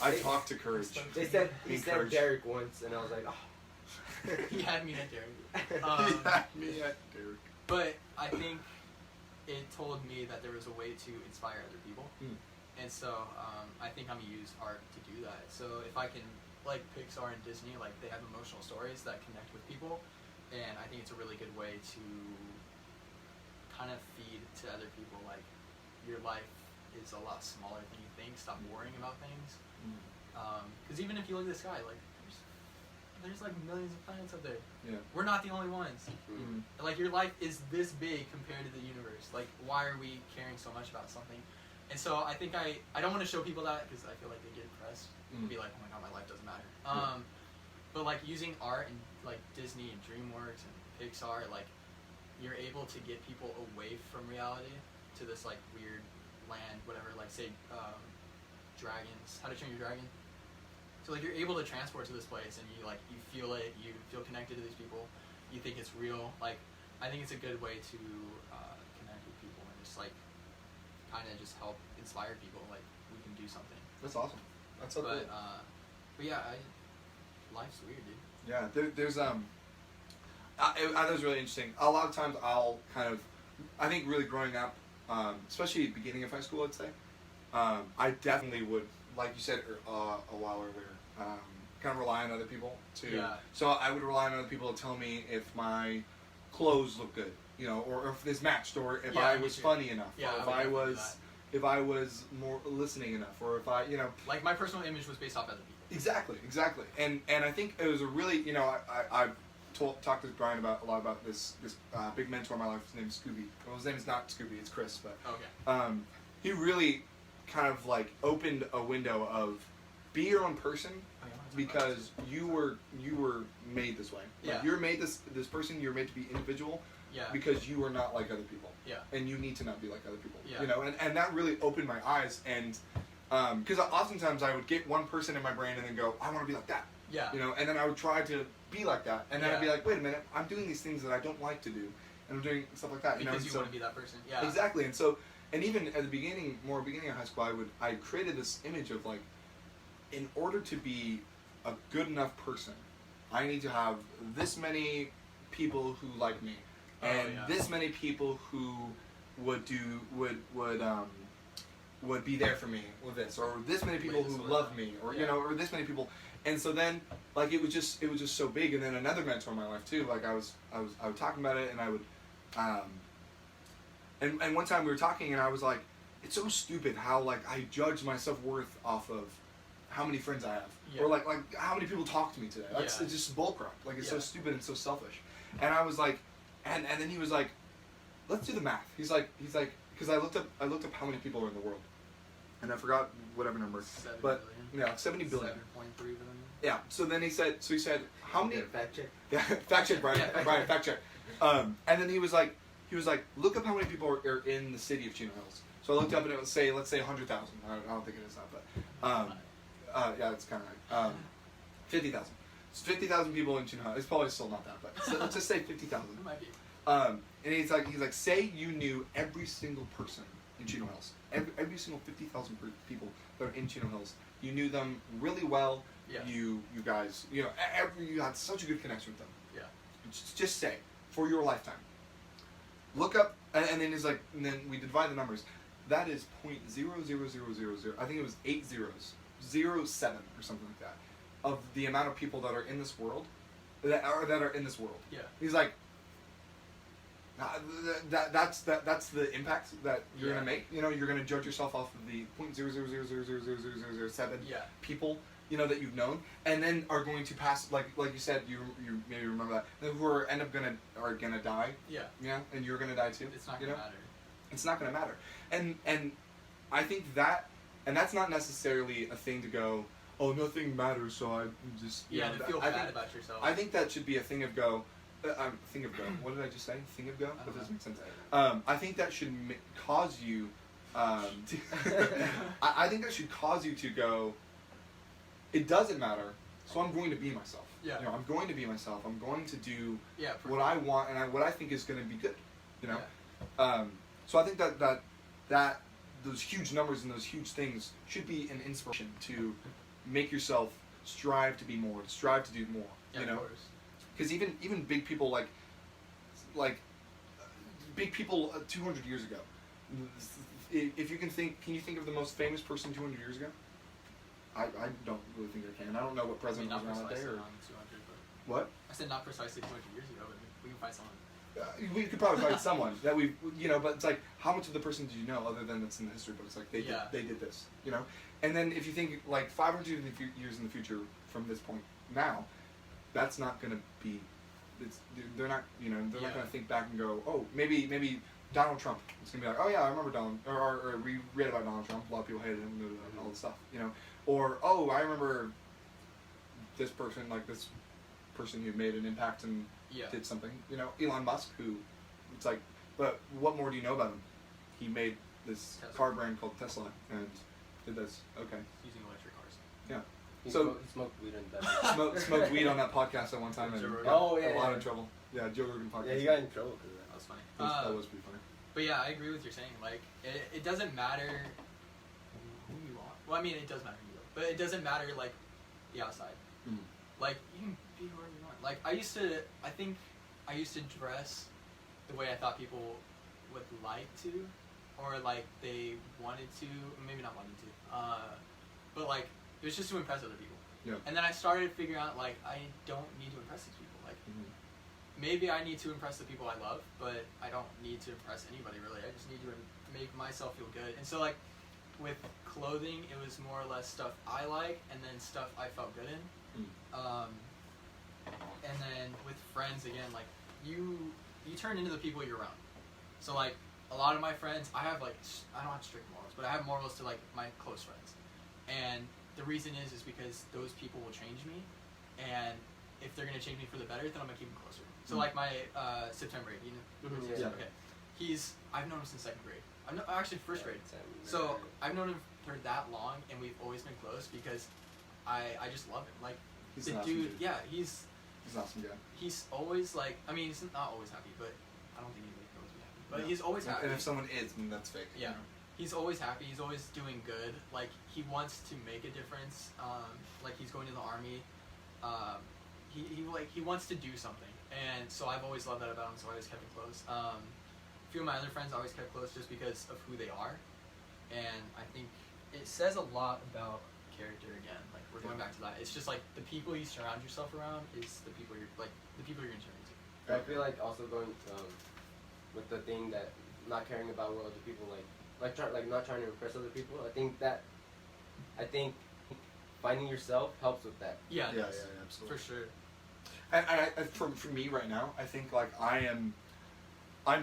I talked to Courage. They said Me he said Courage. Derek once, and I was like, oh. He had me at Derek. Me at Derek. But I think it told me that there was a way to inspire other people. And so I think I'm going to use art to do that. So if I can, like Pixar and Disney, like they have emotional stories that connect with people. And I think it's a really good way to kind of feed to other people, like your life is a lot smaller than you think. Stop worrying about things. Because even if you look at the sky, like there's like millions of planets up there. Yeah. We're not the only ones. Like your life is this big compared to the universe. Like why are we caring so much about something? And so I think I don't want to show people that because I feel like they get depressed and be like, oh my god, my life doesn't matter. But like using art and like Disney and DreamWorks and Pixar, like you're able to get people away from reality to this like weird land, whatever. Like say dragons, How to Train Your Dragon. So like you're able to transport to this place and you feel it, you feel connected to these people, you think it's real. Like I think it's a good way to connect with people and just like kind of just help inspire people. Like we can do something. That's awesome. That's so cool. But yeah, life's weird, dude. Yeah, there's I thought it was really interesting. A lot of times I'll kind of, I think really growing up, especially at the beginning of high school, I'd say, I definitely would, like you said a while earlier, kind of rely on other people to. Yeah. So I would rely on other people to tell me if my clothes look good, you know, or if this matched, or if I was funny enough, yeah, or if I was more listening enough, or if I, you know. Like my personal image was based off other people. Exactly. And I think it was a really, you know, I talked to Bryan a lot about this big mentor in my life. His name's Scooby. Well, his name is not Scooby, it's Chris, but okay. He really kind of like opened a window of be your own person because you were made this way. Like, you're made this person. You're made to be individual. Yeah. Because you are not like other people. Yeah. And you need to not be like other people. Yeah. You know, and that really opened my eyes. And because oftentimes I would get one person in my brain and then go, I want to be like that. Yeah. You know, and then I would try to be like that, and then I'd be like, wait a minute, I'm doing these things that I don't like to do, and I'm doing stuff like that. Because you want to be that person. Yeah. Exactly, and even at the beginning of high school, I created this image of like, in order to be a good enough person, I need to have this many people who like me, and this many people who would be there for me with this, or this many people who love me, or you know, or this many people. And so then, like, it was just so big. And then another mentor in my life too. Like I was talking about it, and I would, and one time we were talking, and I was like, it's so stupid how like I judge my self-worth off of how many friends I have, or like how many people talk to me today. It's just bullcrap. Like it's so stupid and so selfish. And I was like, and then he was like, let's do the math. He's like, because I looked up how many people are in the world, and I forgot whatever number, 7 but billion. yeah, 70 billion. 7.3 billion. Yeah. So then he said, how many? Fact check. Yeah, fact check, Bryan. Bryan, fact check. And then he was like, look up how many people are in the city of Chino Hills. So I looked up and it was let's say 100,000. I don't think it is that, but yeah, it's kind of like 50,000. It's 50,000 people in Chino Hills. It's probably still not that, but let's just say 50,000. It might be. And he's like, say you knew every single person in Chino Hills, every single 50,000 people that are in Chino Hills. You knew them really well. Yeah. You guys, you know, you had such a good connection with them. Yeah. Just say, for your lifetime. Look up, and then he's like, and then we divide the numbers. That is 0.00000. I think it was 8 zeros, 0.7 or something like that, of the amount of people that are in this world, that are in this world. Yeah. He's like, that's the impact that you're gonna make. You know, you're gonna judge yourself off of the 0.000000007 people, you know, that you've known, and then are going to pass, like you said, you maybe remember that, who are gonna die. Yeah. Yeah, and you're gonna die too. It's not you gonna know? matter. It's not going to matter. And I think that, and that's not necessarily a thing to go, oh, nothing matters, so I just... to feel bad about yourself. I think that should be a thing of go. Thing of go. What did I just say? Thing of go? That doesn't make sense. I think that should cause you... I think that should cause you to go, it doesn't matter, so I'm going to be myself. Yeah. You know, I'm going to be myself. I'm going to do what sure. I want and what I think is going to be good. You know? Yeah. So I think that those huge numbers and those huge things should be an inspiration to make yourself strive to be more, strive to do more. Yeah, you know? Of course. Because even big people like big people 200 years ago. If you can you think of the most famous person 200 years ago? I don't really think I can. I don't know what president was around that day. Or... What? I said not precisely 200 years ago, but we can find someone. We could probably find someone that we, you know, but it's like, how much of the person do you know other than that's in the history? But it's like they did this, you know. And then if you think like 500 years in the future from this point now, that's not gonna be. They're not, you know, they're not gonna think back and go, oh, maybe Donald Trump. It's gonna be like, oh yeah, I remember Donald, or we read about Donald Trump. A lot of people hated him and all this stuff, you know. Or oh, I remember this person, like this person who made an impact and did something. You know, Elon Musk, who it's like, but what more do you know about him? He made this car brand called Tesla and did this. Okay. Using electric cars. Yeah. He smoked weed on that. smoked weed on that podcast at one time and got a lot of trouble. Yeah, Joe Rogan podcast. Yeah, he got in trouble for that. That was funny. That was pretty funny. But yeah, I agree with you're saying. Like, it doesn't matter who you are. Well, I mean, it does matter who you are, but it doesn't matter like the outside. Mm. Like, you can be whoever you want. Like, I think I used to dress the way I thought people would like to, or like they wanted to, maybe not wanted to, but like it was just to impress other people. Yeah. And then I started figuring out like I don't need to impress these people. Like maybe I need to impress the people I love, but I don't need to impress anybody really. I just need to make myself feel good. And so like with clothing, it was more or less stuff I like, and then stuff I felt good in. And then with friends, again, like you turn into the people you're around. So like a lot of my friends, I don't have strict morals, but I have morals to like my close friends. And the reason is because those people will change me, and if they're gonna change me for the better, then I'm gonna keep them closer. So like my September 8th, you know, okay, I've known him since second grade. Actually first grade. So I've known him for that long, and we've always been close because I just love him. Like He's the an awesome dude, dude. yeah, he's an awesome guy. He's always like, I mean, he's not always happy, but I don't think anybody can always be happy. But he's always happy. And if someone is, then that's fake. Yeah. He's always happy. He's always doing good. Like, he wants to make a difference. Like, he's going to the army. He wants to do something. And so I've always loved that about him, so I always kept him close. A few of my other friends I always kept close just because of who they are. And I think it says a lot about character again. Like, we're going back to that. It's just like the people you surround yourself around is the people you're going to turn into. I feel like also going with the thing that not caring about what other people like not trying to impress other people. I think finding yourself helps with that. Yeah, yeah, absolutely. For sure. And for me right now, I think like I'm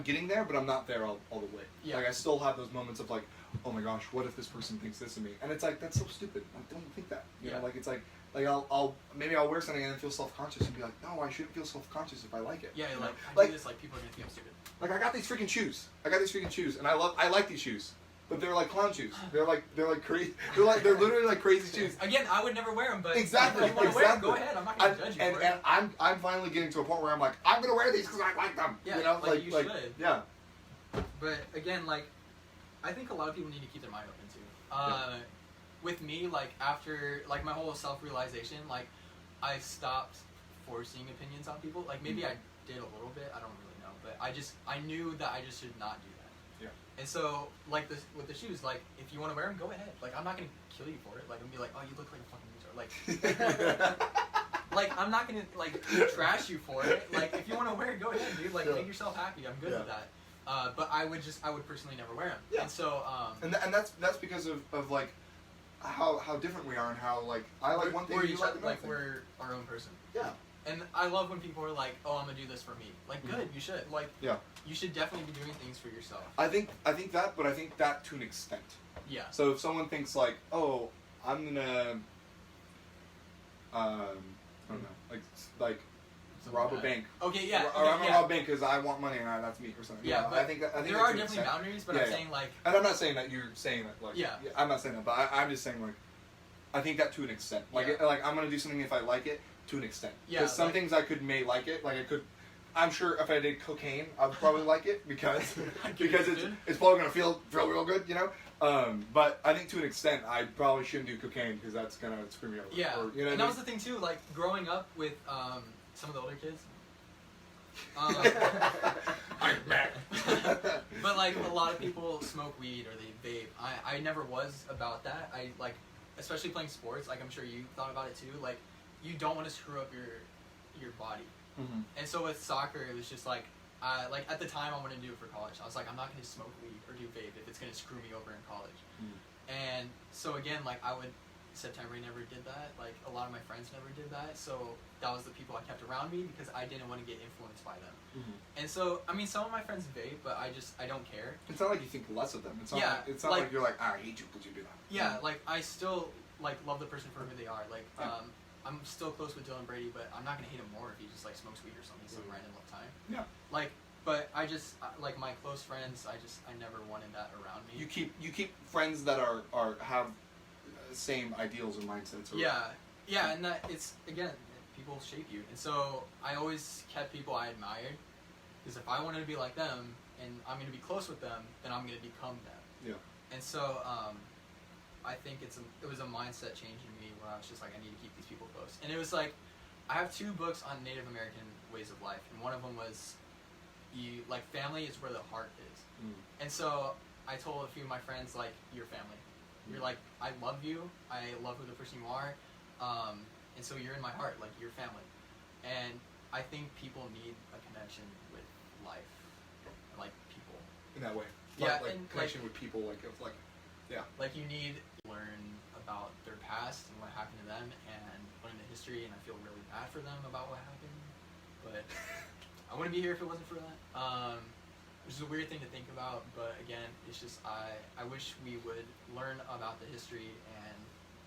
getting there, but I'm not there all the way. Yeah. Like I still have those moments of like, oh my gosh, what if this person thinks this of me? And it's like, that's so stupid. Like, don't think that. You know, like it's like I'll wear something and then feel self-conscious and be like, no, I shouldn't feel self-conscious if I like it. Yeah, you like know? I do this, like people are gonna think I'm stupid. Like I got these freaking shoes, and I like these shoes, but they're like clown shoes. They're like crazy. They're literally like crazy shoes. Again, I would never wear them, but exactly. If you want to wear them, go ahead. I'm not gonna judge you for it. And I'm finally getting to a point where I'm like, I'm gonna wear these because I like them. Yeah, you know, like you should. Yeah. But again, like I think a lot of people need to keep their mind open too. With me, like after like my whole self-realization, like I stopped forcing opinions on people. Like maybe I did a little bit. I don't really know, but I knew that I just should not do that. Yeah. And so like with the shoes, like if you want to wear them, go ahead. Like I'm not gonna kill you for it. Like I'm gonna be like, oh, you look like a fucking loser. Like like I'm not gonna like trash you for it. Like if you want to wear it, go ahead, dude. Like make yourself happy. I'm good with that. But I would personally never wear them. Yeah. And so and that's because of like how different we are and how like I like one thing we're you like like we're our own person. Yeah. And I love when people are like, "Oh, I'm gonna do this for me." Like, good, you should. Like, you should definitely be doing things for yourself. I think that, but I think that to an extent. Yeah. So if someone thinks like, "Oh, I'm gonna, I don't know, like rob a bank." Okay, yeah. Or I'm gonna rob a bank because I want money and that's me or something. Yeah, but I think there are definitely boundaries, but I'm saying like. And I'm not saying that you're saying that like. Yeah. I'm not saying that, but I'm just saying like, I think that to an extent. Like like I'm gonna do something if I like it to an extent. Yeah. Because some things I may like it. Like I could. I'm sure if I did cocaine, I would probably like it because it's probably gonna feel real good, you know. But I think to an extent, I probably shouldn't do cocaine because that's gonna screw me over. Yeah, or, you know and that was the thing too. Like growing up with some of the older kids. I'm back. But like a lot of people smoke weed or they vape. I never was about that. I like, especially playing sports. Like I'm sure you thought about it too. Like you don't want to screw up your body. Mm-hmm. And so with soccer, it was just like at the time I wanted to do it for college. I was like, I'm not going to smoke weed or do vape if it's going to screw me over in college. Mm. And so again, like September never did that. Like a lot of my friends never did that. So that was the people I kept around me because I didn't want to get influenced by them. Mm-hmm. And so, I mean, some of my friends vape, but I don't care. It's not like you think less of them. It's not it's not like you're like, I hate you because you do that. Yeah, like I still like love the person for who they are. Like, I'm still close with Dylan Brady, but I'm not gonna hate him more if he just like smokes weed or something some random time. Yeah. Like, but I just like my close friends. I never wanted that around me. You keep friends that are have same ideals and mindsets. Yeah, and that it's again people shape you, and so I always kept people I admired because if I wanted to be like them and I'm gonna be close with them, then I'm gonna become them. Yeah. And so I think it was a mindset change in me where I was just like, I need to keep these people close. And it was like, I have 2 books on Native American ways of life, and one of them was, family is where the heart is. Mm. And so I told a few of my friends, like, you're family. You're like, I love you, I love who the person you are, and so you're in my heart, like, you're family. And I think people need a connection with life, and, like, people. In that way. Connection with people, Like you need to learn about their past and what happened to them and learn the history, and I feel really bad for them about what happened, but I wouldn't be here if it wasn't for that. Which is a weird thing to think about, but again, it's just I wish we would learn about the history and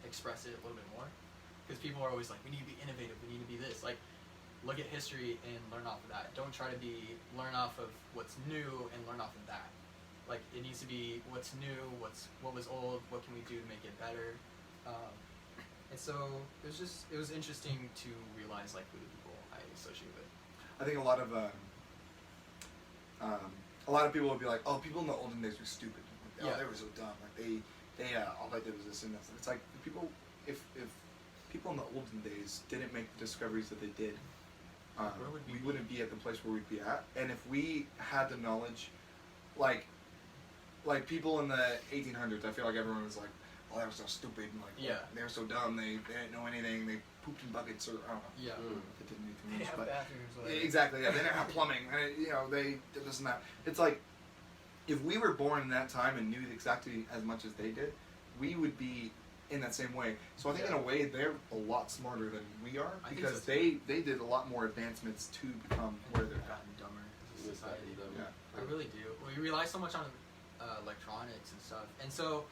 express it a little bit more, because people are always like, we need to be innovative, we need to be this. Like, look at history and learn off of that. Don't try to learn off of what's new and learn off of that. Like, it needs to be what's new, what was old, what can we do to make it better. And so it was interesting to realize like who the people I associate with. I think a lot of people would be like, oh, people in the olden days were stupid. Like, they were so dumb. Like they all they did was this and this. It's like the people, if people in the olden days didn't make the discoveries that they did, we wouldn't be at the place where we'd be at. And if we had the knowledge, like people in the 1800s, I feel like everyone was like, oh, they were so stupid, and they were so dumb, they didn't know anything, they pooped in buckets, or I don't know. Yeah. They didn't do too much, but bathrooms, exactly, they didn't have plumbing, and, they did this and that. It's like, if we were born in that time and knew exactly as much as they did, we would be in that same way. So I think in a way, they're a lot smarter than we are, because they did a lot more advancements to become where they're at. Gotten dumber as a society. Yeah. I really do. We rely so much on electronics and stuff, and so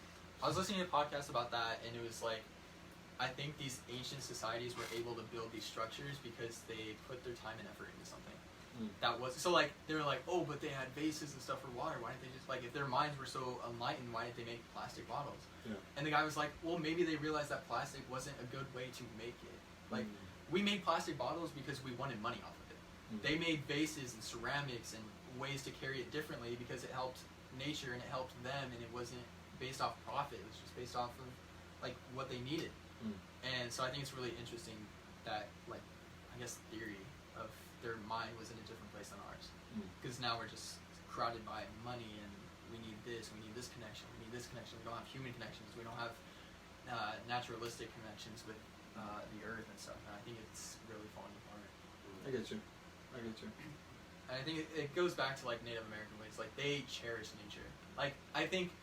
I was listening to a podcast about that, and it was like, I think these ancient societies were able to build these structures because they put their time and effort into something. That was so like they were like, oh, but they had vases and stuff for water, why didn't they just, like, if their minds were so enlightened, why didn't they make plastic bottles? And the guy was like, well, maybe they realized that plastic wasn't a good way to make it. Like, we made plastic bottles because we wanted money off of it. They made vases and ceramics and ways to carry it differently because it helped nature and it helped them, and it wasn't based off profit, it was just based off of like what they needed. And so I think it's really interesting that, like, I guess theory of their mind was in a different place than ours, because now we're just crowded by money, and we need this connection, we don't have human connections, we don't have naturalistic connections with the earth and stuff, and I think it's really falling apart. I get you. And I think it goes back to like Native American ways, like they cherish nature. Like, I think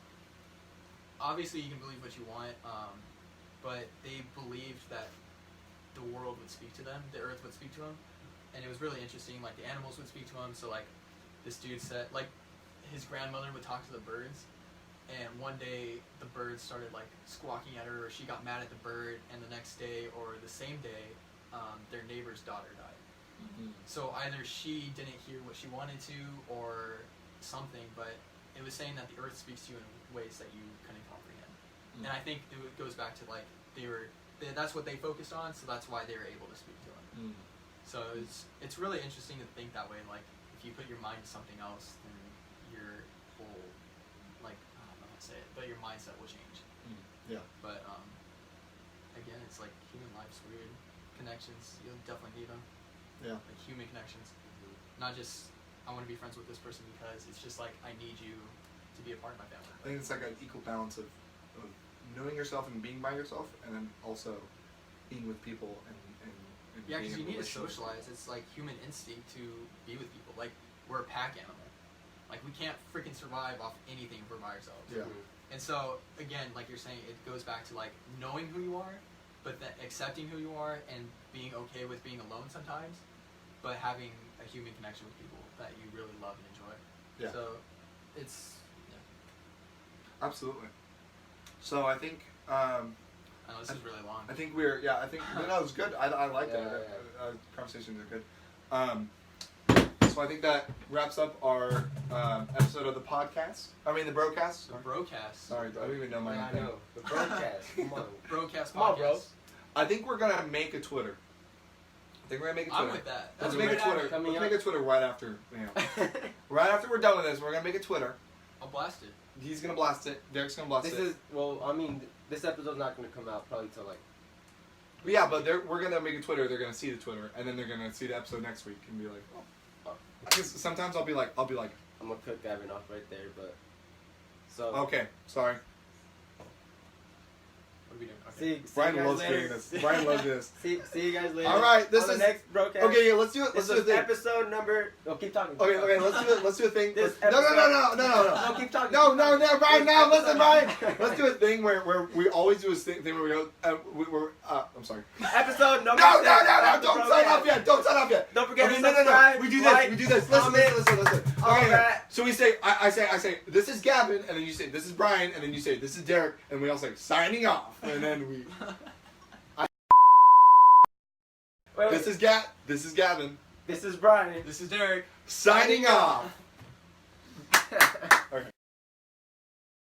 obviously you can believe what you want, but they believed that the world would speak to them, the earth would speak to them, and it was really interesting. Like the animals would speak to him. So like this dude said, like his grandmother would talk to the birds, and one day the bird started like squawking at her, or she got mad at the bird, and the next day or the same day, their neighbor's daughter died. Mm-hmm. So either she didn't hear what she wanted to, or something, but it was saying that the earth speaks to you in ways that you couldn't comprehend. Mm-hmm. And I think it goes back to like that's what they focused on, so that's why they were able to speak to him. Mm-hmm. So it's really interesting to think that way. Like if you put your mind to something else, then your whole like I don't know how to say it, but your mindset will change. Mm-hmm. Yeah. But again, it's like human life's weird. Connections, you'll definitely need them. Yeah. Like human connections, not just I want to be friends with this person because it's just like I need you to be a part of my family. I think it's like an equal balance of knowing yourself and being by yourself, and then also being with people and yeah, because you need to socialize. It's like human instinct to be with people. Like we're a pack animal. Like we can't freaking survive off anything if we're by ourselves. Yeah. And so again, like you're saying, it goes back to like knowing who you are, but then accepting who you are and being okay with being alone sometimes, but having a human connection with people that you really love and enjoy. Yeah. So it's absolutely. So I think I know this is really long. I think I think no, it was good. I liked it. Conversations are good. So I think that wraps up our episode of the podcast. I mean the Brocast. The Brocast. Sorry, I don't even know my name. name. I know. The Brocast. Come on. Brocast podcast. Come on, bro. I think we're gonna make a Twitter. I'm with that. Let's make a Twitter. Let's make a Twitter right after. Right after we're done with this, we're gonna make a Twitter. I'll blast it. He's gonna blast it. Derek's gonna blast it. This episode's not gonna come out probably till like. But yeah, but we're gonna make a Twitter. They're gonna see the Twitter, and then they're gonna see the episode next week and be like, oh. Because sometimes I'll be like. I'm gonna cut Gavin off right there, but. So. Okay, sorry. What are we doing? Okay. Brian loves doing this. Brian loves this. See you guys later. All right, this is the next broadcast. Okay, yeah, let's do it. Let's do a thing. Episode number. Oh, keep talking. Okay, let's do a thing. This No, No, keep talking. No, Brian. Now, listen, Brian. Let's do a thing where we always do a thing where we go. I'm sorry. Episode number. No! Don't sign off yet. Don't forget to no. subscribe. We do this. Listen. Okay. Right. So we say, I say, this is Gavin, and then you say, this is Brian, and then you say, this is Derek, and we all say, signing off, and then we. Wait. This is Gavin. This is Bryan. This is Derek. Signing off.